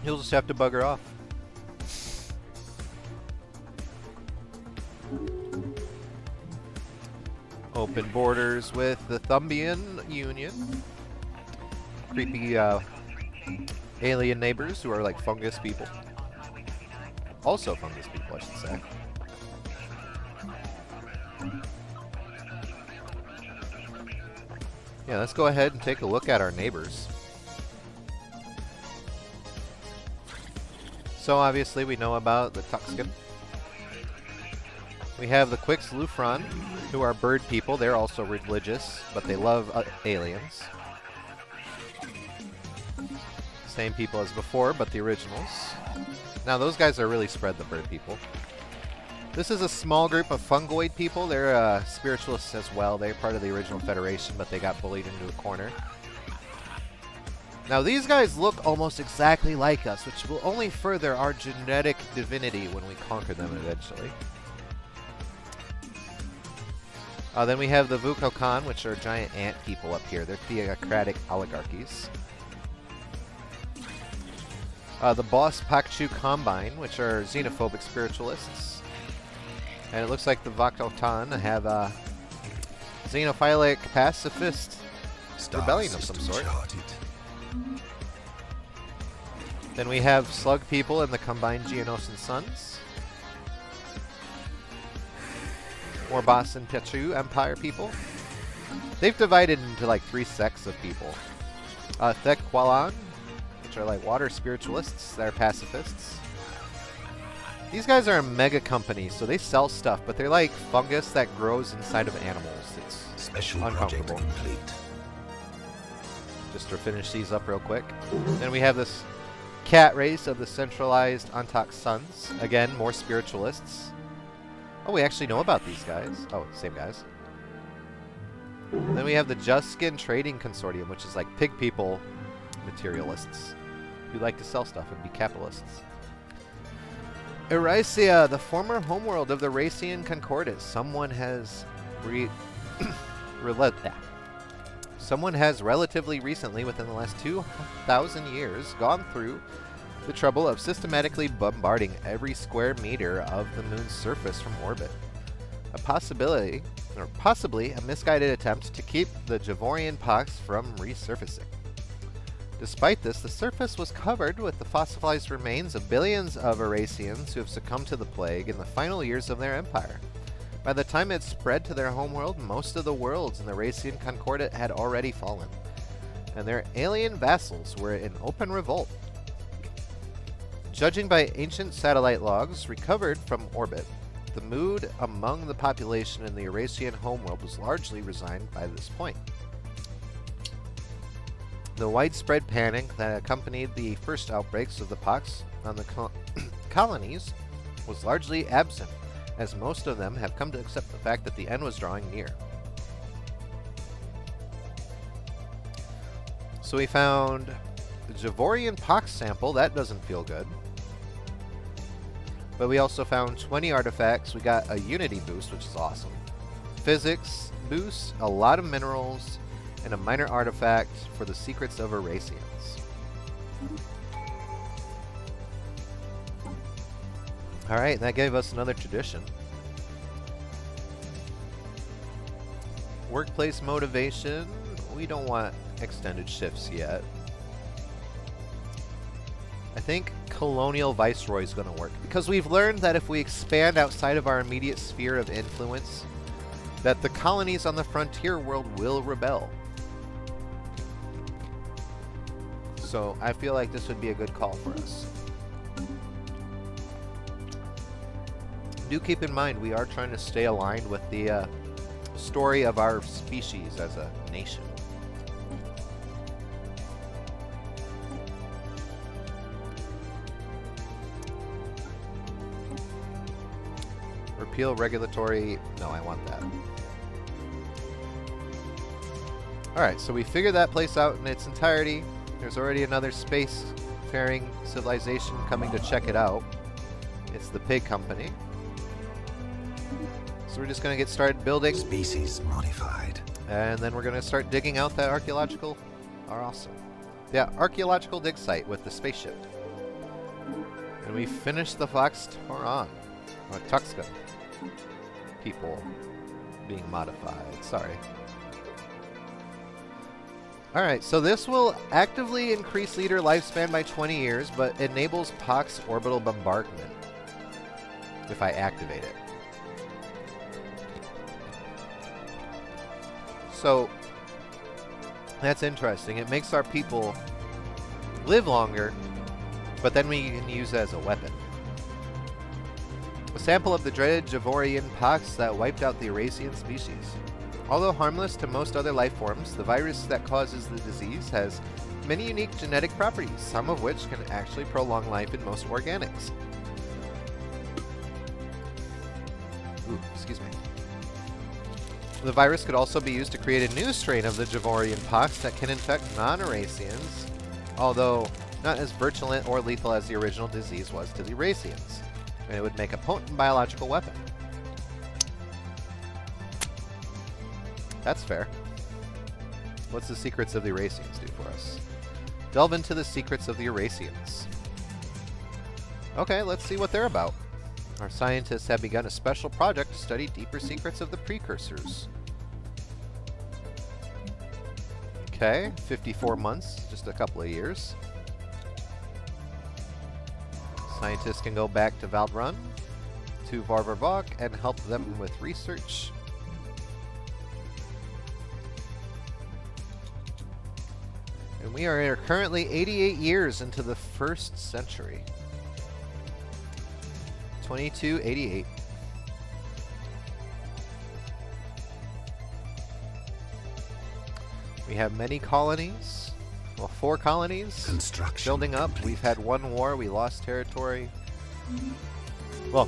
He'll just have to bugger off. Open borders with the Thumbian Union. Creepy alien neighbors who are like fungus people. Also fungus people, I should say. Yeah, let's go ahead and take a look at our neighbors. So obviously we know about the Tuxcan. We have the Quix Lufron, who are bird people. They're also religious, but they love aliens. Same people as before, but the originals. Now those guys are really spread, the bird people. This is a small group of fungoid people. They're spiritualists as well. They're part of the original Federation, but they got bullied into a corner. Now these guys look almost exactly like us, which will only further our genetic divinity when we conquer them eventually. Then we have the Vuk'Toryn, which are giant ant people up here. They're theocratic oligarchies. The Boss Pakchu Combine, which are xenophobic spiritualists. And it looks like the Vok'Toryn have a xenophilic pacifist rebellion of some sort. Then we have slug people and the combined Geonosis Sons. More Boss and Pachu Empire people. They've divided into like 3 sects of people. Thek Kwalan, which are like water spiritualists. They're pacifists. These guys are a mega company, so they sell stuff, but they're like fungus that grows inside of animals. It's Special uncomfortable. project complete. Just to finish these up real quick. Then we have this cat race of the centralized Antak Sons. Again, more spiritualists. Oh, we actually know about these guys. Oh, same guys. Then we have the Just Skin Trading Consortium, which is like pig people materialists who like to sell stuff and be capitalists. Erysia, the former homeworld of the Racian Concordat. Someone has Someone has relatively recently, within the last 2,000 years, gone through the trouble of systematically bombarding every square meter of the moon's surface from orbit. A possibility, or possibly a misguided attempt to keep the Javorian pox from resurfacing. Despite this, the surface was covered with the fossilized remains of billions of Erasians who have succumbed to the plague in the final years of their empire. By the time it spread to their homeworld, most of the worlds in the Racian Concordat had already fallen, and their alien vassals were in open revolt. Judging by ancient satellite logs recovered from orbit, the mood among the population in the Erasian homeworld was largely resigned by this point. The widespread panic that accompanied the first outbreaks of the pox on the colonies was largely absent, as most of them have come to accept the fact that the end was drawing near. So we found the Javorian pox sample. That doesn't feel good. But we also found 20 artifacts. We got a unity boost, which is awesome. Physics boost, a lot of minerals, and a minor artifact for the secrets of Erasians. Alright, that gave us another tradition. Workplace motivation. We don't want extended shifts yet. I think Colonial Viceroy is going to work, because we've learned that if we expand outside of our immediate sphere of influence, that the colonies on the frontier world will rebel. So I feel like this would be a good call for us. Do keep in mind, we are trying to stay aligned with the story of our species as a nation. Repeal regulatory... No, I want that. Alright, so we figured that place out in its entirety. There's already another space-faring civilization coming to check it out. It's the Pig Company. So we're just going to get started building. Species modified. And then we're going to start digging out that archaeological... awesome. Yeah, archaeological dig site with the spaceship. And we finished the Vok'Toryn. Or Tuxka. People being modified. Sorry. Alright, so this will actively increase leader lifespan by 20 years, but enables Pox orbital bombardment if I activate it. So, that's interesting. It makes our people live longer, but then we can use it as a weapon. A sample of the dreaded Javorian pox that wiped out the Erasian species. Although harmless to most other life forms, the virus that causes the disease has many unique genetic properties, some of which can actually prolong life in most organics. Ooh, excuse me. The virus could also be used to create a new strain of the Javorian pox that can infect non-Erasians, although not as virulent or lethal as the original disease was to the Erasians. And it would make a potent biological weapon. That's fair. What's the secrets of the Erasians do for us? Delve into the secrets of the Erasians. Okay, let's see what they're about. Our scientists have begun a special project to study deeper secrets of the precursors. Okay, 54 months, just a couple of years. Scientists can go back to Valdrun, to Vok, and help them with research. And we are currently 88 years into the 1st century. 2288. We have many colonies. Well, 4 colonies building up. Complete. We've had 1 war. We lost territory. Well,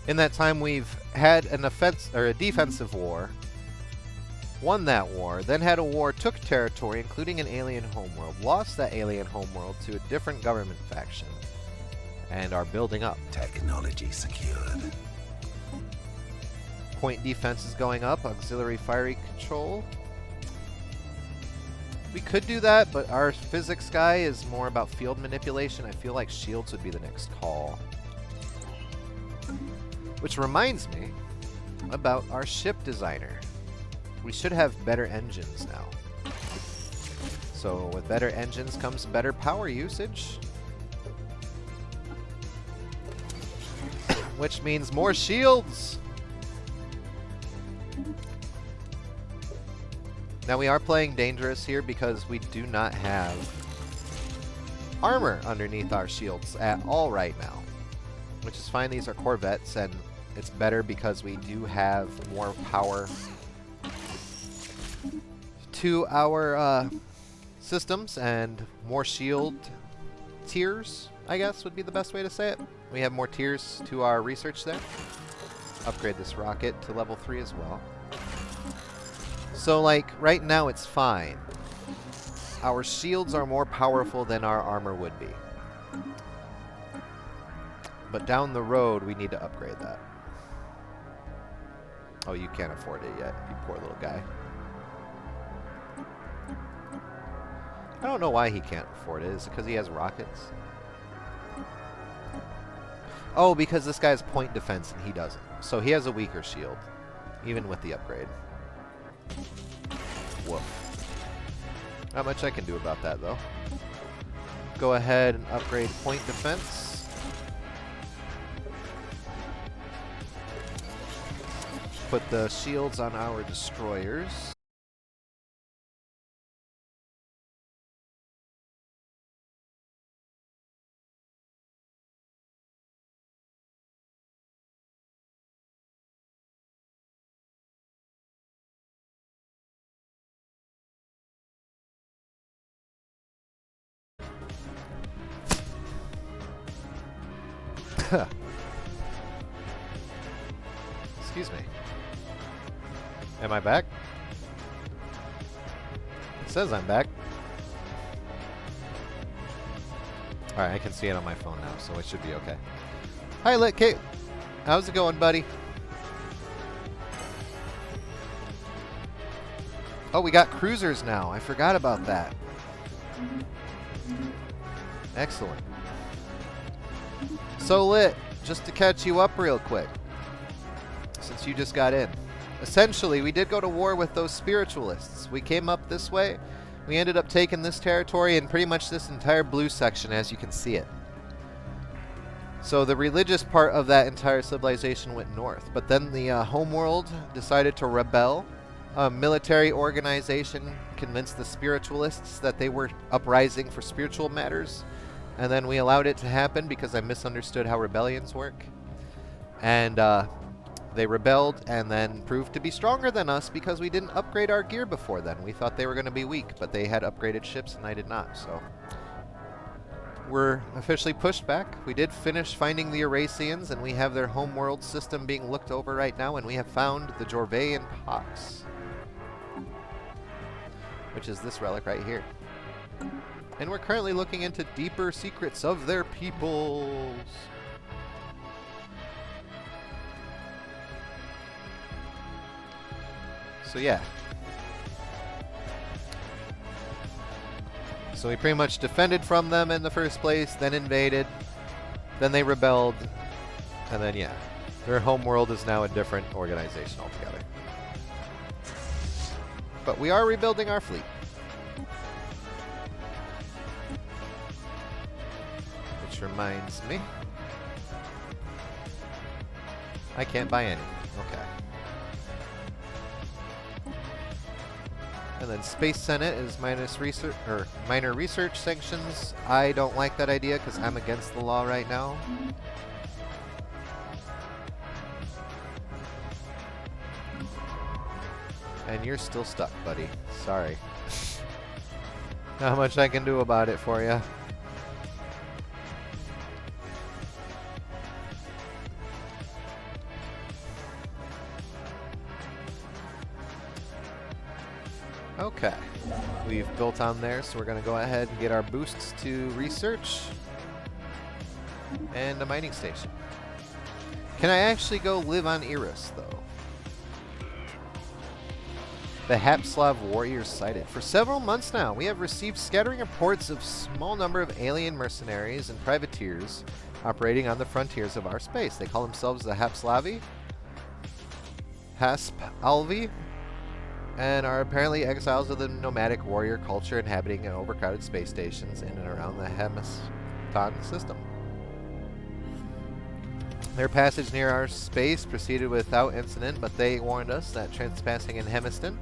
In that time, we've had an a defensive war, won that war, then had a war, took territory, including an alien homeworld, lost that alien homeworld to a different government faction, and are building up. Technology secured. Point defense is going up, auxiliary firing control. We could do that, but our physics guy is more about field manipulation. I feel like shields would be the next call. Which reminds me about our ship designer. We should have better engines now. So with better engines comes better power usage. Which means more shields! Now we are playing dangerous here because we do not have armor underneath our shields at all right now. Which is fine, these are Corvettes, and it's better because we do have more power to our systems and more shield tiers, I guess would be the best way to say it. We have more tiers to our research there. Upgrade this rocket to level 3 as well. So like right now it's fine. Our shields are more powerful than our armor would be. But down the road we need to upgrade that. Oh, you can't afford it yet, you poor little guy. I don't know why he can't afford it. Is it because he has rockets? Oh, because this guy has point defense and he doesn't. So he has a weaker shield, even with the upgrade. Woof. Not much I can do about that, though. Go ahead and upgrade point defense. Put the shields on our destroyers. Excuse me. Am I back? It says I'm back. Alright, I can see it on my phone now, so it should be okay. Hi, Lit Kate. How's it going, buddy? Oh, we got cruisers now. I forgot about that. Excellent. So, Lit, just to catch you up real quick, since you just got in. Essentially, we did go to war with those spiritualists. We came up this way. We ended up taking this territory and pretty much this entire blue section, as you can see it. So the religious part of that entire civilization went north. But then the homeworld decided to rebel. A military organization convinced the spiritualists that they were uprising for spiritual matters. And then we allowed it to happen because I misunderstood how rebellions work. And they rebelled and then proved to be stronger than us because we didn't upgrade our gear before then. We thought they were going to be weak, but they had upgraded ships and I did not. So we're officially pushed back. We did finish finding the Erasians, and we have their homeworld system being looked over right now, and we have found the Jorvaean Pox, which is this relic right here. And we're currently looking into deeper secrets of their peoples. So yeah. So we pretty much defended from them in the first place, then invaded, then they rebelled, and then yeah. Their homeworld is now a different organization altogether. But we are rebuilding our fleet. Which reminds me, I can't buy any. Okay. And then Space Senate is minus research or minor research sanctions. I don't like that idea because I'm against the law right now. And you're still stuck, buddy. Sorry. Not much I can do about it for you. Okay. We've built on there, so we're going to go ahead and get our boosts to research and a mining station. Can I actually go live on Eris, though? The Hapslav warriors sighted. For several months now, we have received scattering reports of small number of alien mercenaries and privateers operating on the frontiers of our space. They call themselves the Hapslavi, Haspalvi, and are apparently exiles of the nomadic warrior culture inhabiting overcrowded space stations in and around the Hemiston system. Their passage near our space proceeded without incident, but they warned us that transpassing in Hemiston,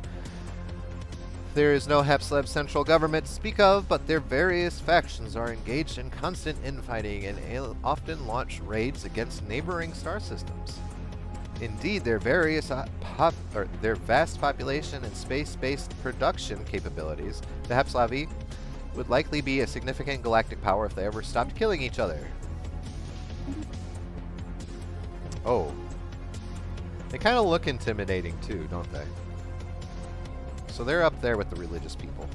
there is no Hapslav central government to speak of, but their various factions are engaged in constant infighting and often launch raids against neighboring star systems. Indeed, their vast population and space-based production capabilities, the Hapslavi, would likely be a significant galactic power if they ever stopped killing each other. Oh. They kind of look intimidating too, don't they? So they're up there with the religious people.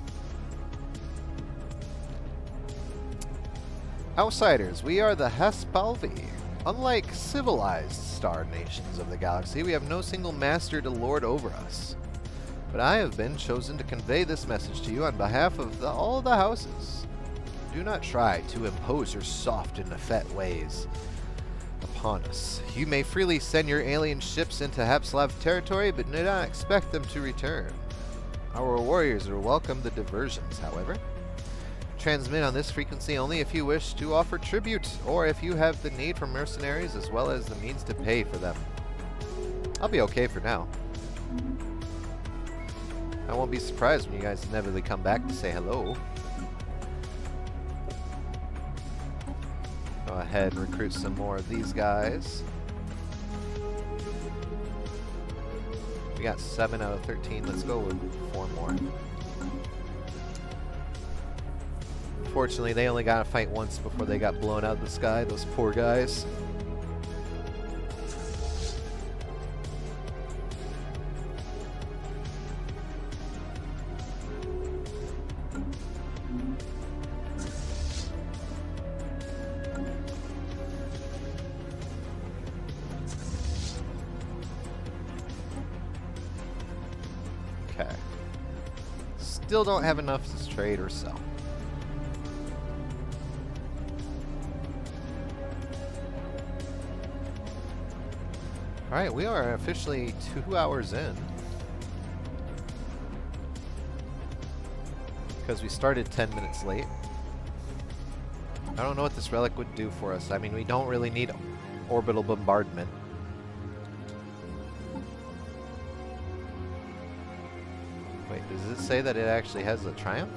Outsiders, we are the Haspalvi. Unlike civilized star nations of the galaxy, we have no single master to lord over us. But I have been chosen to convey this message to you on behalf of all the houses. Do not try to impose your soft and effete ways upon us. You may freely send your alien ships into Hapslav territory, but do not expect them to return. Our warriors are welcome to diversions, however. Transmit on this frequency only if you wish to offer tribute, or if you have the need for mercenaries as well as the means to pay for them. I'll be okay for now. I won't be surprised when you guys inevitably come back to say hello. Go ahead and recruit some more of these guys. We got 7 out of 13. Let's go with 4 more. Fortunately, they only got to fight once before they got blown out of the sky. Those poor guys. Okay. Still don't have enough to trade or sell. Alright, we are officially 2 hours in. Because we started 10 minutes late. I don't know what this relic would do for us. I mean, we don't really need orbital bombardment. Wait, does it say that it actually has a triumph?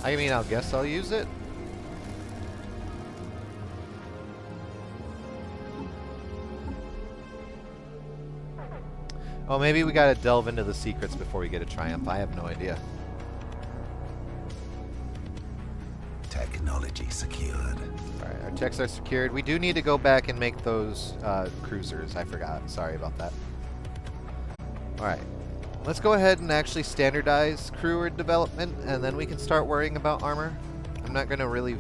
I mean, I guess I'll use it. Oh, maybe we gotta delve into the secrets before we get a triumph. I have no idea. Technology secured. Alright, our checks are secured. We do need to go back and make those cruisers. I forgot. Sorry about that. Alright. Let's go ahead and actually standardize crew development, and then we can start worrying about armor. I'm not going to really